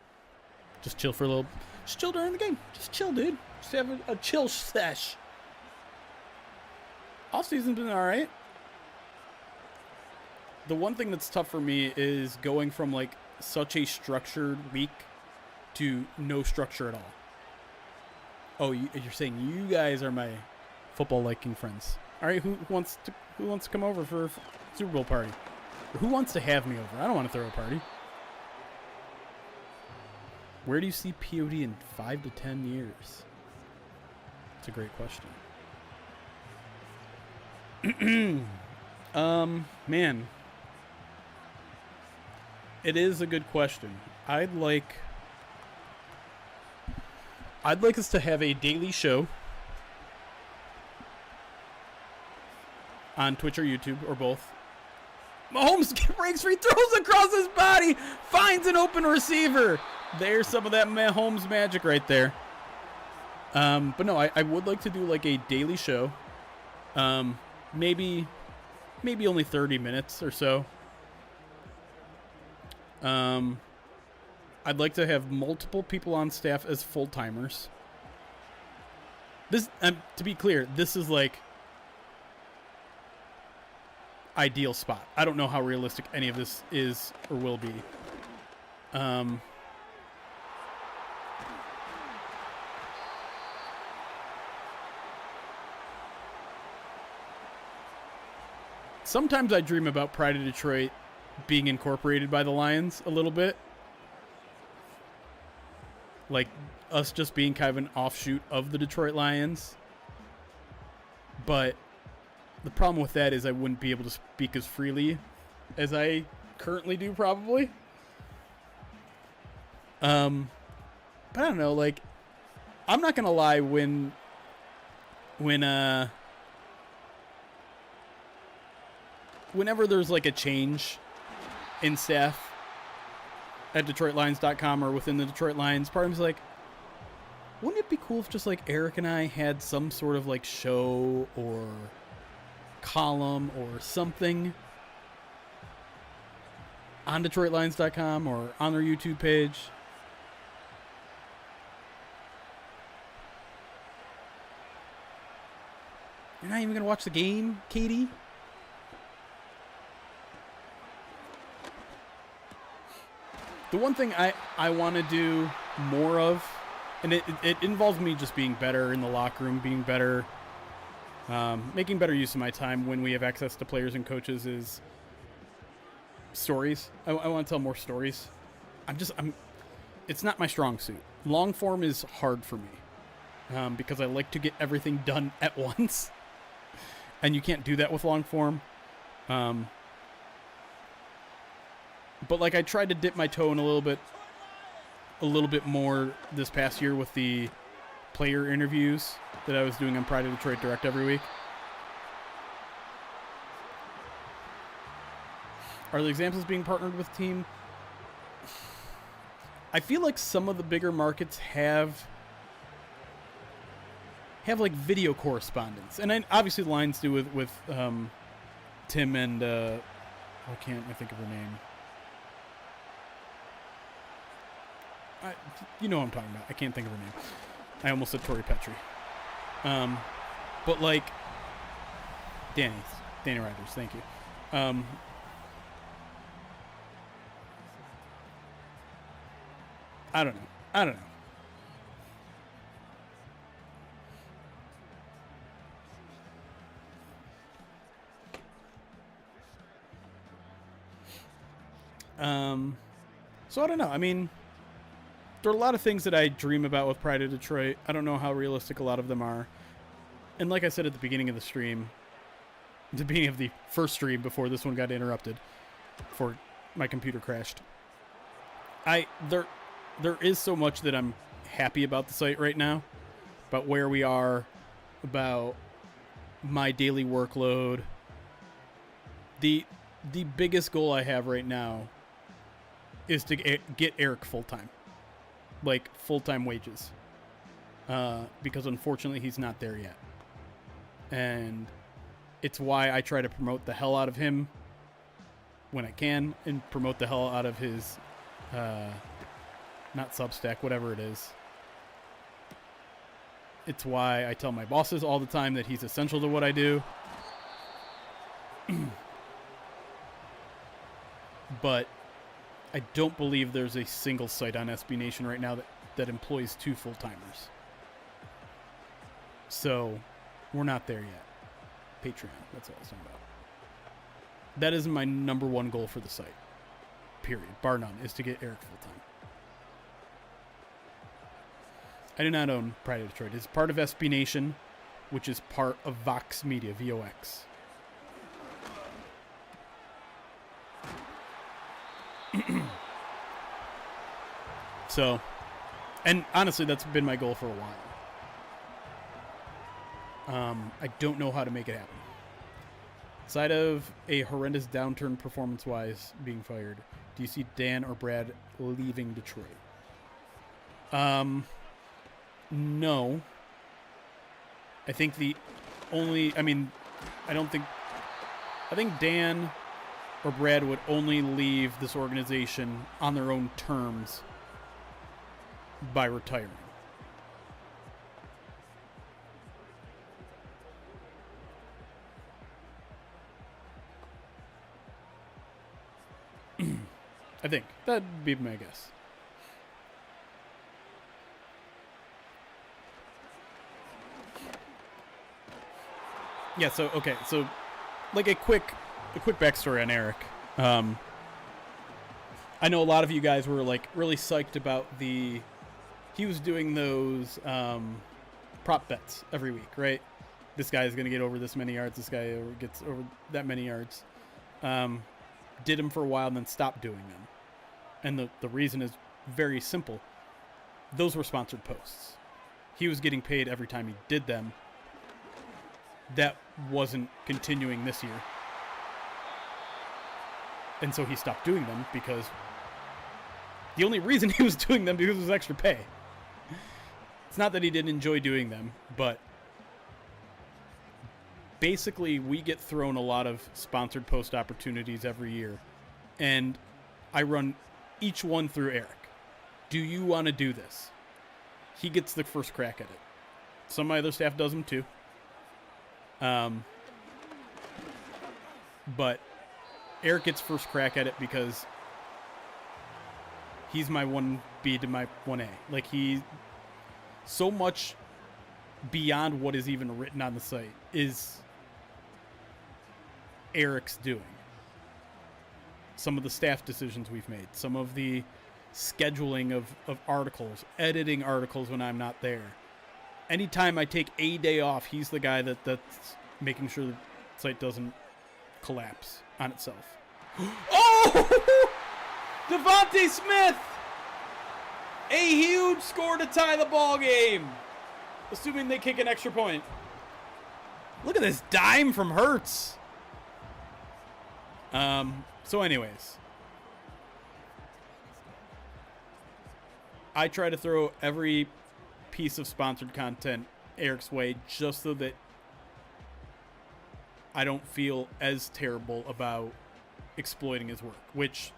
just chill for a little. Just chill during the game. Just chill, dude. Just have a chill sesh. Off season's been all right. The one thing that's tough for me is going from like such a structured week to no structure at all. Oh, you're saying you guys are my football liking friends. All right, who wants to come over for a Super Bowl party? Or who wants to have me over? I don't want to throw a party. Where do you see POD in 5 to 10 years? It's a great question. Man. It is a good question. I'd like us to have a daily show on Twitch or YouTube or both. Mahomes breaks free, throws across his body, finds an open receiver. There's some of that Mahomes magic right there. But no, I would like to do like a daily show. Maybe only 30 minutes or so. I'd like to have multiple people on staff as full-timers. This, to be clear, this is like ideal spot. I don't know how realistic any of this is or will be. Sometimes I dream about Pride of Detroit being incorporated by the Lions a little bit. Like us just being kind of an offshoot of the Detroit Lions. But the problem with that is I wouldn't be able to speak as freely as I currently do, probably. But I don't know, like, I'm not going to lie, whenever there's like a change in staff at DetroitLions.com or within the Detroit Lions, part of me's like, wouldn't it be cool if just like Eric and I had some sort of like show or column or something on DetroitLions.com or on their YouTube page? You're not even going to watch the game, Katie? The one thing I want to do more of And it involves me just being better in the locker room, being better, making better use of my time when we have access to players and coaches is stories. I want to tell more stories. It's not my strong suit. Long form is hard for me because I like to get everything done at once. And you can't do that with long form. But like I tried to dip my toe in a little bit more this past year with the player interviews that I was doing on Pride of Detroit Direct every week. Are the examples being partnered with team? I feel like some of the bigger markets have like video correspondence, and obviously the Lions do with Tim and I can't think of her name. You know what I'm talking about. I can't think of her name. I almost said Tori Petrie. But like Danny Riders, thank you. I don't know. So I don't know. I mean, there are a lot of things that I dream about with Pride of Detroit. I don't know how realistic a lot of them are. And like I said at the beginning of the stream, the beginning of the first stream before this one got interrupted, before my computer crashed, there is so much that I'm happy about the site right now, about where we are, about my daily workload. The biggest goal I have right now is to get Eric full-time. Like, full-time wages. Because unfortunately he's not there yet. And it's why I try to promote the hell out of him when I can, and promote the hell out of his, not Substack, whatever it is. It's why I tell my bosses all the time that he's essential to what I do. But I don't believe there's a single site on SB Nation right now that employs 2 full-timers. So, we're not there yet. Patreon, that's all I was talking about. That is my number one goal for the site. Period. Bar none, is to get Eric full-time. I do not own Pride of Detroit. It's part of SB Nation, which is part of Vox Media, VOX. So, and honestly, that's been my goal for a while. I don't know how to make it happen. Aside of a horrendous downturn performance-wise being fired, do you see Dan or Brad leaving Detroit? No. I think I think Dan or Brad would only leave this organization on their own terms by retiring. I think that'd be my guess. Yeah, so like a quick backstory on Eric. I know a lot of you guys were like really psyched about he was doing those prop bets every week, right? This guy is going to get over this many yards. This guy gets over that many yards. Did them for a while and then stopped doing them. And the reason is very simple. Those were sponsored posts. He was getting paid every time he did them. That wasn't continuing this year. And so he stopped doing them because the only reason he was doing them because it was extra pay. It's not that he didn't enjoy doing them, but basically we get thrown a lot of sponsored post opportunities every year. And I run each one through Eric. Do you want to do this? He gets the first crack at it. Some of my other staff does them too. But Eric gets first crack at it because he's my 1B to my 1A. Like so much beyond what is even written on the site is Eric's doing. Some of the staff decisions we've made, some of the scheduling of articles, editing articles when I'm not there. Anytime I take a day off, he's the guy that's making sure the site doesn't collapse on itself. Oh! Devontae Smith! A huge score to tie the ball game. Assuming they kick an extra point. Look at this dime from Hurts. So anyways. I try to throw every piece of sponsored content Eric's way just so that I don't feel as terrible about exploiting his work, which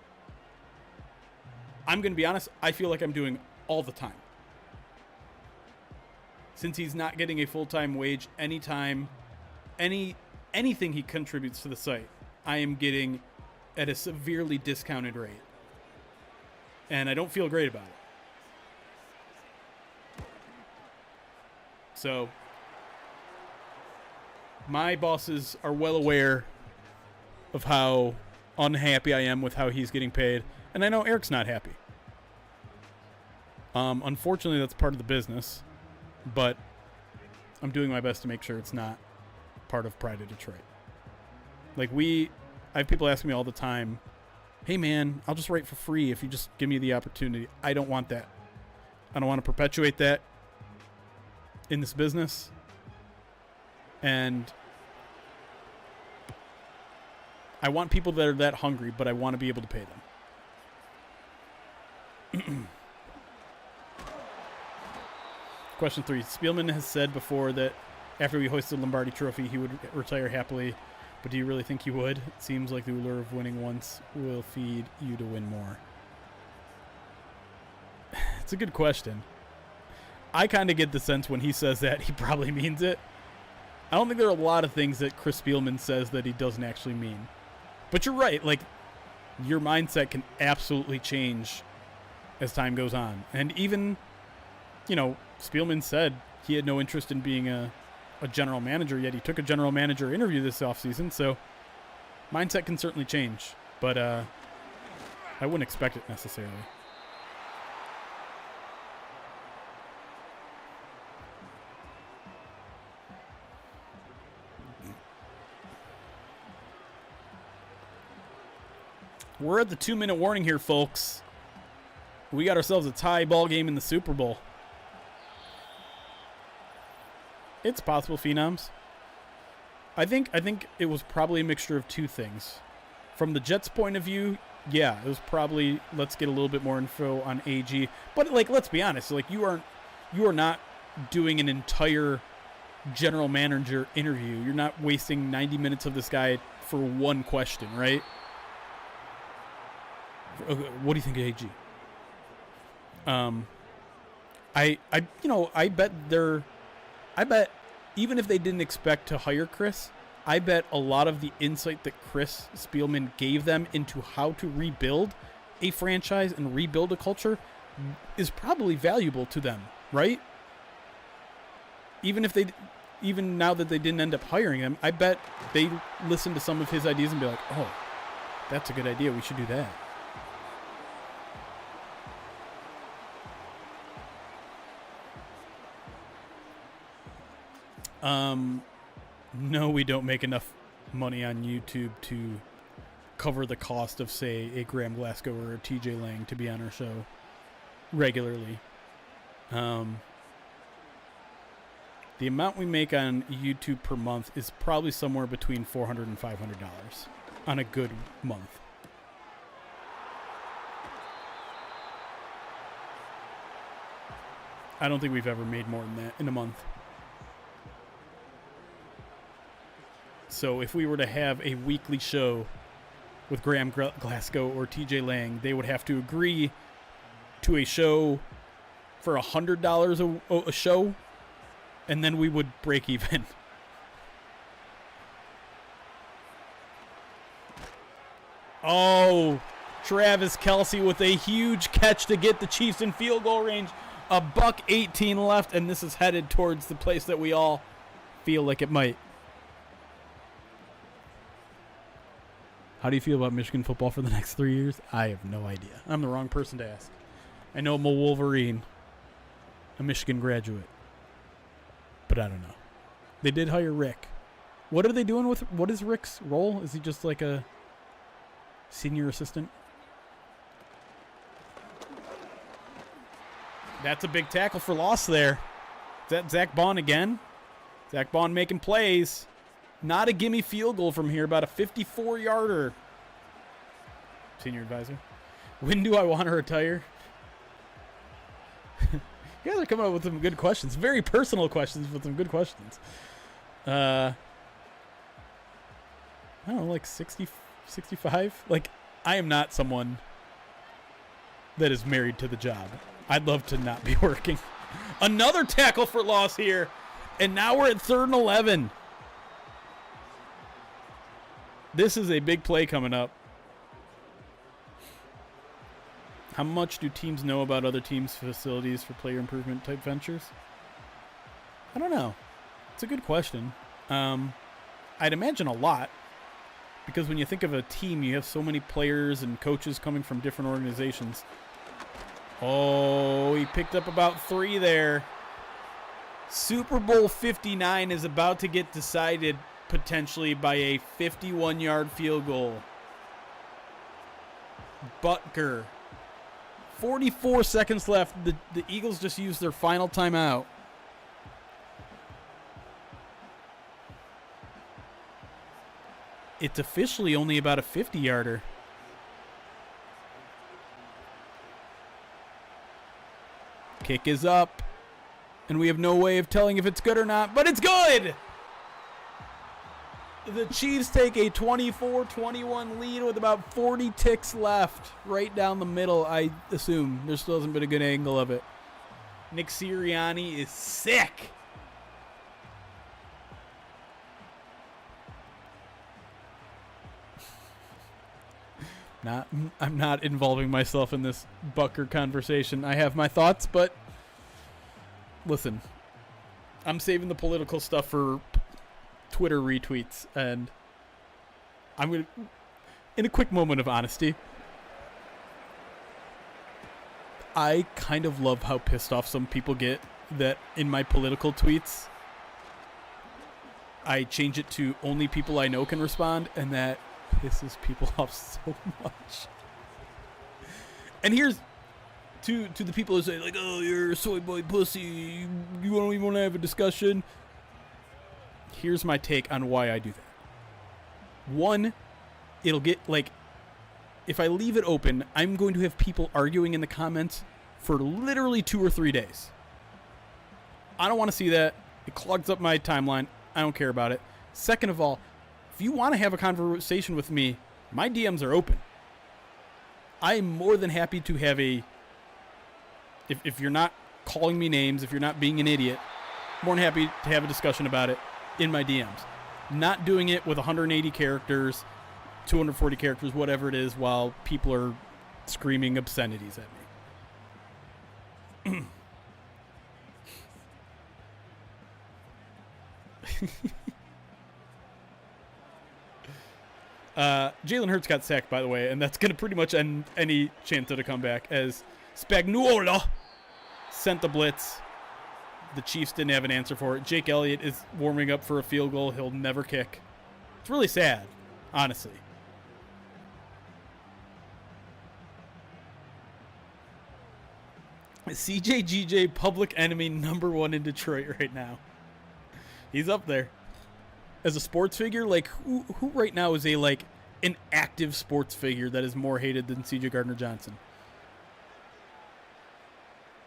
I'm going to be honest, I feel like I'm doing all the time. Since he's not getting a full-time wage anytime, anything he contributes to the site, I am getting at a severely discounted rate. And I don't feel great about it. So, my bosses are well aware of how unhappy I am with how he's getting paid. And I know Eric's not happy. Unfortunately, that's part of the business. But I'm doing my best to make sure it's not part of Pride of Detroit. Like I have people asking me all the time, hey man, I'll just write for free if you just give me the opportunity. I don't want that. I don't want to perpetuate that in this business. And I want people that are that hungry, but I want to be able to pay them. Question 3. Spielman has said before that after we hoisted the Lombardi Trophy, he would retire happily. But do you really think he would? It seems like the allure of winning once will feed you to win more. It's a good question. I kind of get the sense when he says that, he probably means it. I don't think there are a lot of things that Chris Spielman says that he doesn't actually mean. But you're right. Like, your mindset can absolutely change as time goes on. And even, Spielman said he had no interest in being a general manager, yet he took a general manager interview this offseason. So mindset can certainly change. But I wouldn't expect it necessarily. We're at the 2-minute warning here, folks. We got ourselves a tie ball game in the Super Bowl. It's possible, Phenoms. I think it was probably a mixture of two things. From the Jets' point of view, yeah, it was probably let's get a little bit more info on AG. But let's be honest, you are not doing an entire general manager interview. You're not wasting 90 minutes of this guy for one question, right? What do you think of AG? I bet even if they didn't expect to hire Chris, I bet a lot of the insight that Chris Spielman gave them into how to rebuild a franchise and rebuild a culture is probably valuable to them, right? Even now that they didn't end up hiring him, I bet they listened to some of his ideas and be like, oh, that's a good idea. We should do that. No, we don't make enough money on YouTube to cover the cost of, say, a Graham Glasgow or a TJ Lang to be on our show regularly. The amount we make on YouTube per month is probably somewhere between $400 and $500 on a good month. I don't think we've ever made more than that in a month. So if we were to have a weekly show with Graham Glasgow or TJ Lang, they would have to agree to a show for $100 a show, and then we would break even. Oh, Travis Kelce with a huge catch to get the Chiefs in field goal range. A buck 18 left, and this is headed towards the place that we all feel like it might. How do you feel about Michigan football for the next 3 years? I have no idea. I'm the wrong person to ask. I know I'm a Wolverine, a Michigan graduate, but I don't know. They did hire Rick. What are they doing with, what is Rick's role? Is he just like a senior assistant? That's a big tackle for loss there. Is that Zach Bond again? Zach Bond making plays. Not a gimme field goal from here, about a 54-yarder. Senior advisor. When do I want to retire? You guys are coming up with some good questions. Very personal questions, but some good questions. I don't know, like 60, 65? Like, I am not someone that is married to the job. I'd love to not be working. Another tackle for loss here. And now we're at 3rd and 11. This is a big play coming up. How much do teams know about other teams' facilities for player improvement type ventures? I don't know. It's a good question. I'd imagine a lot. Because when you think of a team, you have so many players and coaches coming from different organizations. Oh, he picked up about 3 there. Super Bowl 59 is about to get decided potentially by a 51-yard field goal. Butker. 44 seconds left. The Eagles just used their final timeout. It's officially only about a 50-yarder. Kick is up. And we have no way of telling if it's good or not, but it's good! The Chiefs take a 24-21 lead with about 40 ticks left. Right down the middle, I assume. There still hasn't been a good angle of it. Nick Sirianni is sick. I'm not involving myself in this Bucker conversation. I have my thoughts, but listen, I'm saving the political stuff for Twitter retweets, and I'm going to, in a quick moment of honesty, I kind of love how pissed off some people get that in my political tweets, I change it to only people I know can respond, and that pisses people off so much. And here's to the people who say, like, oh, you're a soy boy pussy, you don't even want to have a discussion. Here's my take on why I do that. One, it'll get, like, if I leave it open, I'm going to have people arguing in the comments for literally 2 or 3 days. I don't want to see that. It clogs up my timeline. I don't care about it. Second of all, if you want to have a conversation with me, my DMs are open. I am more than happy to have a, if you're not calling me names, if you're not being an idiot, more than happy to have a discussion about it in my DMs. Not doing it with 180 characters, 240 characters, whatever it is, while people are screaming obscenities at me. Jalen Hurts got sacked, by the way, and that's going to pretty much end any chance at a comeback, as Spagnuolo sent the blitz. The Chiefs didn't have an answer for it. Jake Elliott is warming up for a field goal he'll never kick. It's really sad, honestly. CJGJ, public enemy #1 in Detroit right now. He's up there. As a sports figure, like, who right now is an active sports figure that is more hated than CJ Gardner Johnson?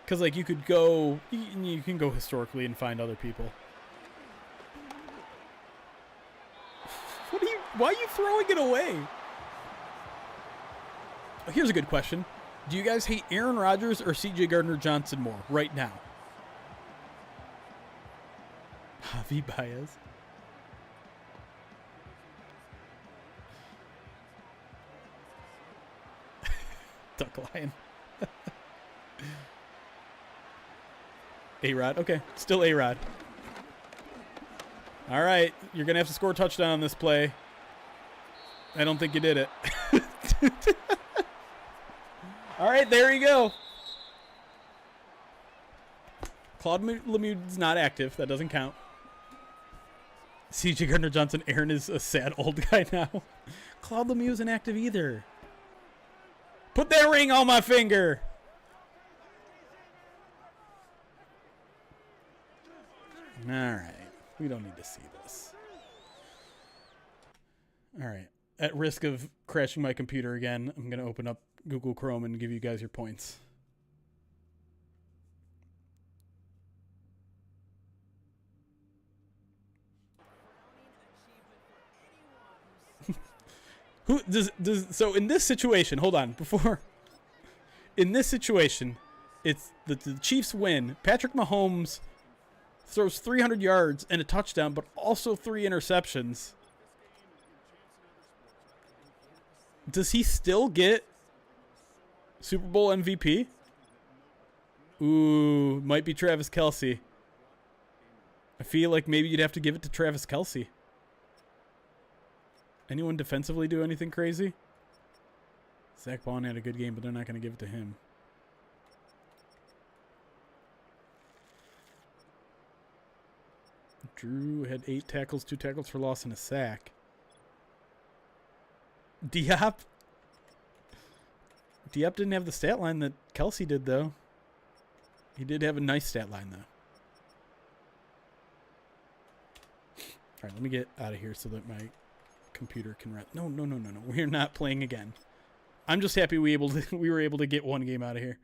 Because, like, you could go, you can go historically and find other people. Why are you throwing it away? Here's a good question. Do you guys hate Aaron Rodgers or CJ Gardner Johnson more right now? Javi Baez. Duck Lion. A-Rod. Okay, still A-Rod. All right, you're going to have to score a touchdown on this play. I don't think you did it. All right, there you go. Claude Lemieux's not active. That doesn't count. CJ Gardner Johnson. Aaron is a sad old guy now. Claude Lemieux isn't active either. Put that ring on my finger. All right. We don't need to see this. All right. At risk of crashing my computer again, I'm going to open up Google Chrome and give you guys your points. Who does so in this situation, hold on, before in this situation, it's the Chiefs win. Patrick Mahomes throws 300 yards and a touchdown, but also 3 interceptions. Does he still get Super Bowl MVP? Ooh, might be Travis Kelce. I feel like maybe you'd have to give it to Travis Kelce. Anyone defensively do anything crazy? Zach Bond had a good game, but they're not going to give it to him. Drew had 8 tackles, 2 tackles for loss, and a sack. Diop didn't have the stat line that Kelce did, though. He did have a nice stat line, though. All right, let me get out of here so that my computer can run. No. We're not playing again. I'm just happy we were able to get one game out of here.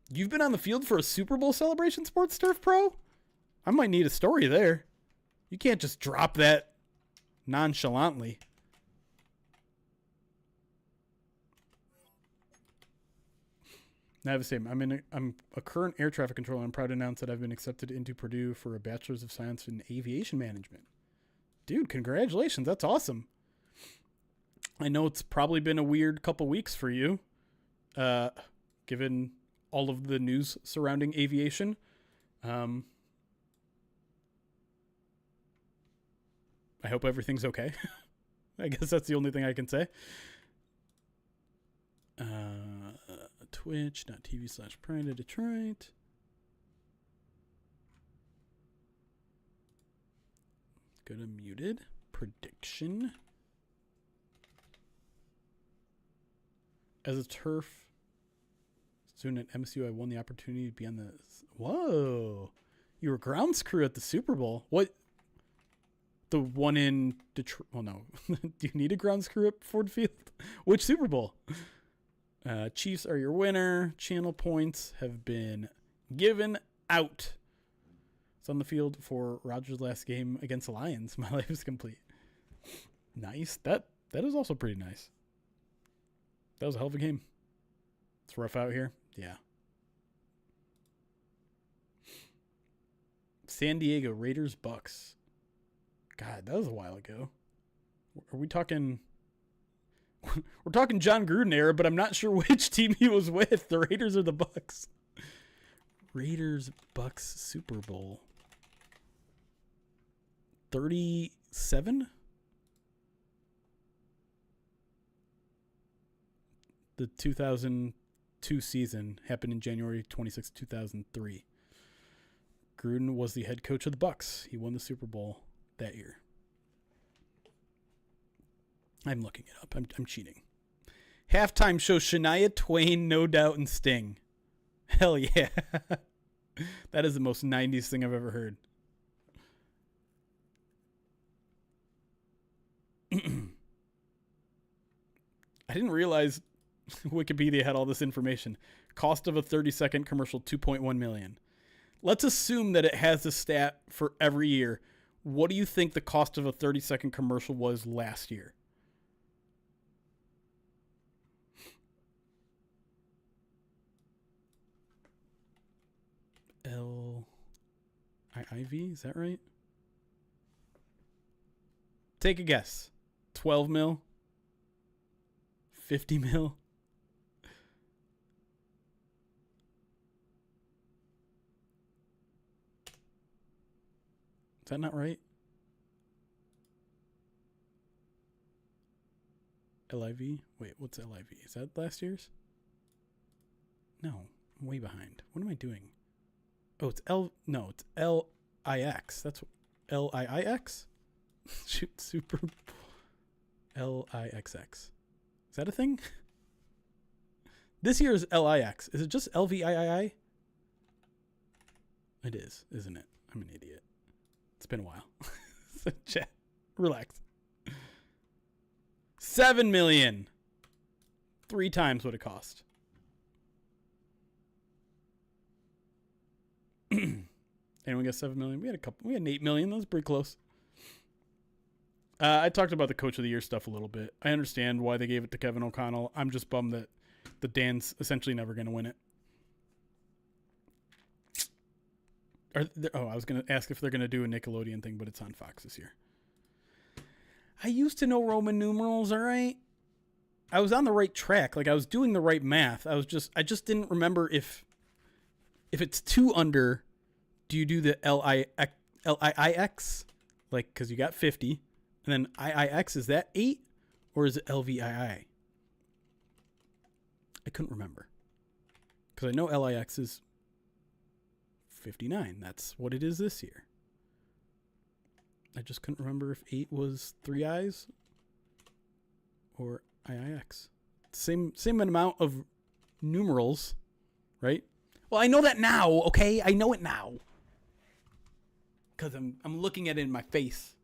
You've been on the field for a Super Bowl celebration, Sports Turf Pro? I might need a story there. You can't just drop that nonchalantly. Navasame, I'm a current air traffic controller. I'm proud to announce that I've been accepted into Purdue for a Bachelor's of Science in Aviation Management. Dude, congratulations. That's awesome. I know it's probably been a weird couple weeks for you, given all of the news surrounding aviation. I hope everything's okay. I guess that's the only thing I can say. Twitch.tv/Pride of Detroit. Go to muted. Prediction. As a turf student at MSU, I won the opportunity to be on the... Whoa. You were grounds crew at the Super Bowl. What? The one in Detroit? Well, no. Do you need a grounds crew at Ford Field? Which Super Bowl? Chiefs are your winner. Channel points have been given out. It's on the field for Rodgers' last game against the Lions. My life is complete. Nice. That is also pretty nice. That was a hell of a game. It's rough out here. Yeah. San Diego Raiders Bucks. God, that was a while ago. Are we talking... We're talking John Gruden era, but I'm not sure which team he was with. The Raiders or the Bucks. Raiders Bucks Super Bowl. 37? The 2002 season happened in January 26, 2003. Gruden was the head coach of the Bucks. He won the Super Bowl that year. I'm looking it up. I'm cheating. Halftime show Shania Twain, No Doubt, and Sting. Hell yeah. That is the most 90s thing I've ever heard. I didn't realize Wikipedia had all this information. Cost of a 30-second commercial, $2.1 million. Let's assume that it has a stat for every year. What do you think the cost of a 30-second commercial was last year? L-I-I-V, is that right? Take a guess. 12 mil? 50 mil? Is that not right? LIV? Wait, what's LIV? Is that last year's? No, I'm way behind. What am I doing? Oh, it's LIX. That's LIIX? Shoot, Super LIXX. Is that a thing? This year is LIX. Is it just LVIII? It is, isn't it? I'm an idiot. It's been a while. So chat, relax. 7 million. 3 times what it cost. Anyone got 7 million? We had 8 million. That was pretty close. I talked about the Coach of the Year stuff a little bit. I understand why they gave it to Kevin O'Connell. I'm just bummed that the Dan's essentially never going to win it. I was going to ask if they're going to do a Nickelodeon thing, but it's on Fox this year. I used to know Roman numerals, all right? I was on the right track. Like, I was doing the right math. I just didn't remember if it's 2 under, do you do the LIIX? Like, because you got 50. And then IIX, is that 8? Or is it LVII? I couldn't remember. Because I know LIX is 59. That's what it is this year. I just couldn't remember if 8 was 3 I's or IIX. Same amount of numerals, right? Well, I know that now, okay? I know it now. Because I'm looking at it in my face.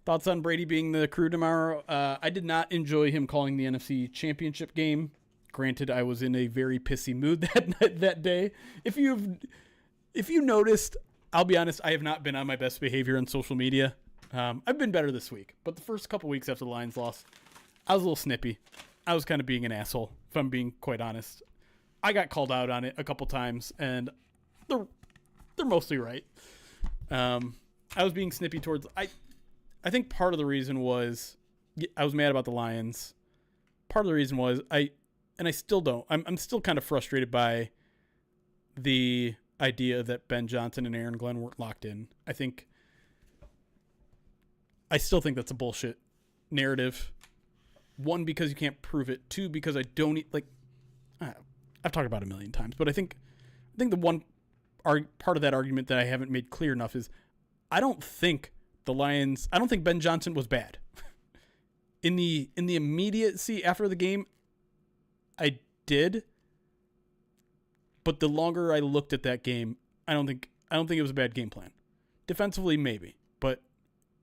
Thoughts on Brady being the crew tomorrow? I did not enjoy him calling the NFC Championship game. Granted, I was in a very pissy mood that day. If you noticed, I'll be honest, I have not been on my best behavior on social media. I've been better this week, but the first couple weeks after the Lions loss, I was a little snippy. I was kind of being an asshole, if I'm being quite honest. I got called out on it a couple times, and they're mostly right. I was being snippy towards... I think part of the reason was I was mad about the Lions. Part of the reason was I still don't. I'm still kind of frustrated by the idea that Ben Johnson and Aaron Glenn weren't locked in. I still think that's a bullshit narrative. 1, because you can't prove it. 2, because I don't I've talked about it a million times, but I think the one part of that argument that I haven't made clear enough is I don't think Ben Johnson was bad. In the immediacy after the game, I did. But the longer I looked at that game, I don't think it was a bad game plan. Defensively, maybe, but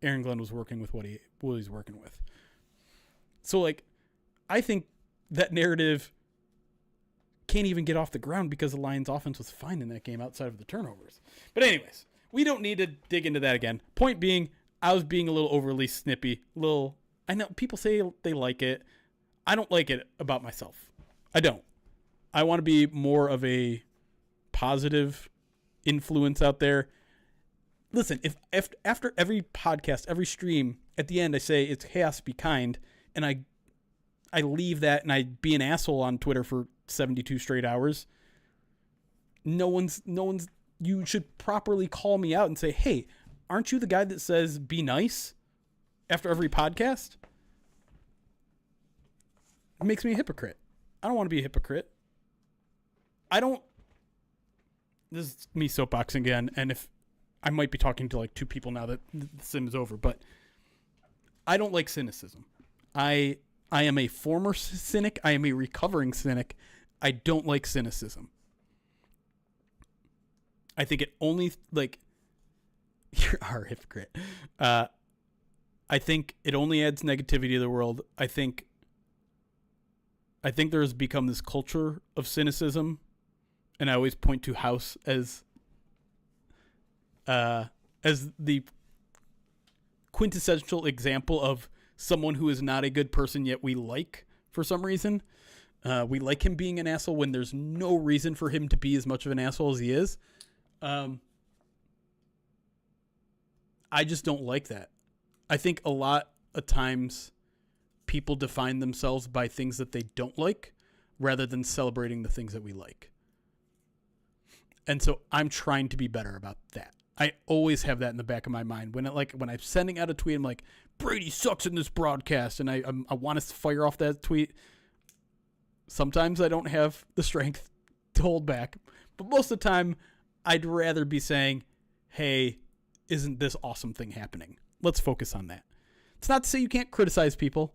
Aaron Glenn was working with what he's working with. So, like, I think that narrative can't even get off the ground because the Lions' offense was fine in that game outside of the turnovers. But anyways, we don't need to dig into that again. Point being, I was being a little overly snippy. I know people say they like it. I don't like it about myself. I don't. I want to be more of a positive influence out there. Listen, if after every podcast, every stream, at the end I say it's chaos, be kind, and I leave that and I be an asshole on Twitter for 72 straight hours, no one's you should properly call me out and say, hey, aren't you the guy that says be nice after every podcast? It makes me a hypocrite. I don't want to be a hypocrite. This is me soapboxing again, and if I might be talking to like 2 people now that the sim is over, but I don't like cynicism. I am a former cynic. I am a recovering cynic. I don't like cynicism. I think it only, like, you are a hypocrite. I think it only adds negativity to the world. I think there has become this culture of cynicism, and I always point to House as the quintessential example of someone who is not a good person, yet we like for some reason. We like him being an asshole when there's no reason for him to be as much of an asshole as he is. I just don't like that. I think a lot of times people define themselves by things that they don't like rather than celebrating the things that we like. And so I'm trying to be better about that. I always have that in the back of my mind when I'm sending out a tweet. I'm like, Brady sucks in this broadcast, and I want to fire off that tweet. Sometimes I don't have the strength to hold back, but most of the time, I'd rather be saying, "Hey, isn't this awesome thing happening? Let's focus on that." It's not to say you can't criticize people,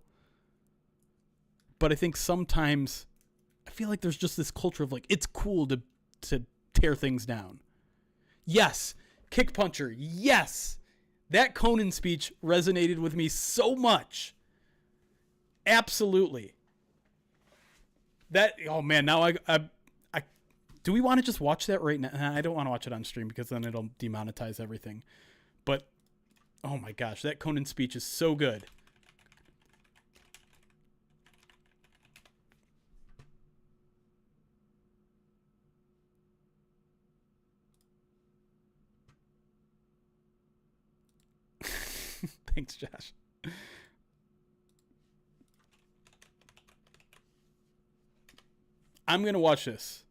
but I think sometimes I feel like there's just this culture of like it's cool to tear things down. Yes, kick puncher. Yes. That Conan speech resonated with me so much. Absolutely. Oh man, now I do we want to just watch that right now? I don't want to watch it on stream because then it'll demonetize everything. But oh my gosh, that Conan speech is so good. Thanks, Josh. I'm going to watch this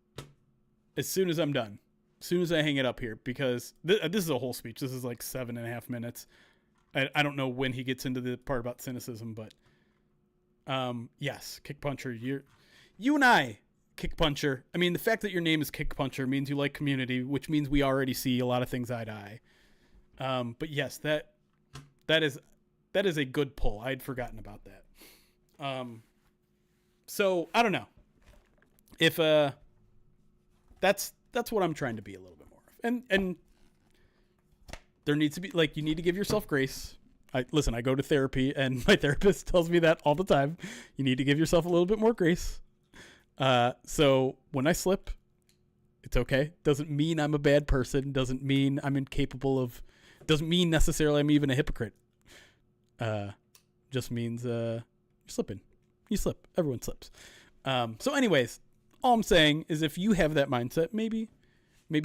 as soon as I'm done. As soon as I hang it up here, because this is a whole speech. This is like 7.5 minutes. I don't know when he gets into the part about cynicism, but yes, Kick Puncher. You and I, Kick Puncher. I mean, the fact that your name is Kick Puncher means you like community, which means we already see a lot of things eye to eye. But yes, that is a good pull. I'd forgotten about that. So I don't know if that's what I'm trying to be a little bit more of. And there needs to be like, you need to give yourself grace. I go to therapy and my therapist tells me that all the time. You need to give yourself a little bit more grace. So when I slip, it's okay. Doesn't mean I'm a bad person. Doesn't mean I'm incapable of, doesn't mean necessarily I'm even a hypocrite. Just means you're slipping. You slip. Everyone slips. So anyways, all I'm saying is if you have that mindset, maybe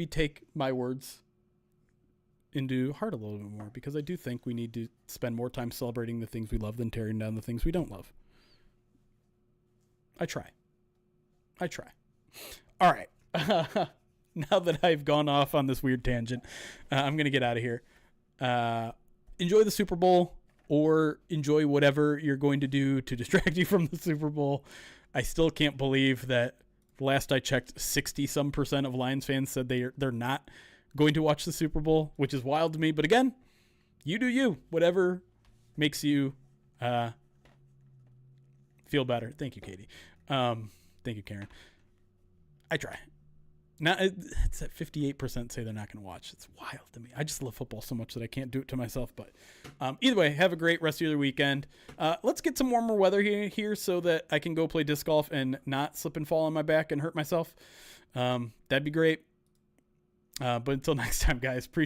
take my words into heart a little bit more, because I do think we need to spend more time celebrating the things we love than tearing down the things we don't love. I try. All right. Now that I've gone off on this weird tangent, I'm going to get out of here. Enjoy the Super Bowl, or enjoy whatever you're going to do to distract you from the Super Bowl. I still can't believe that last I checked, 60% of Lions fans said they're not going to watch the Super Bowl, which is wild to me. But again, you do you. Whatever makes you feel better. Thank you, Katie. Thank you, Karen. I try. Now it's at 58% say they're not going to watch. It's wild to me. I just love football so much that I can't do it to myself. But either way, have a great rest of your weekend. Let's get some warmer weather here so that I can go play disc golf and not slip and fall on my back and hurt myself. That'd be great. But until next time, guys, appreciate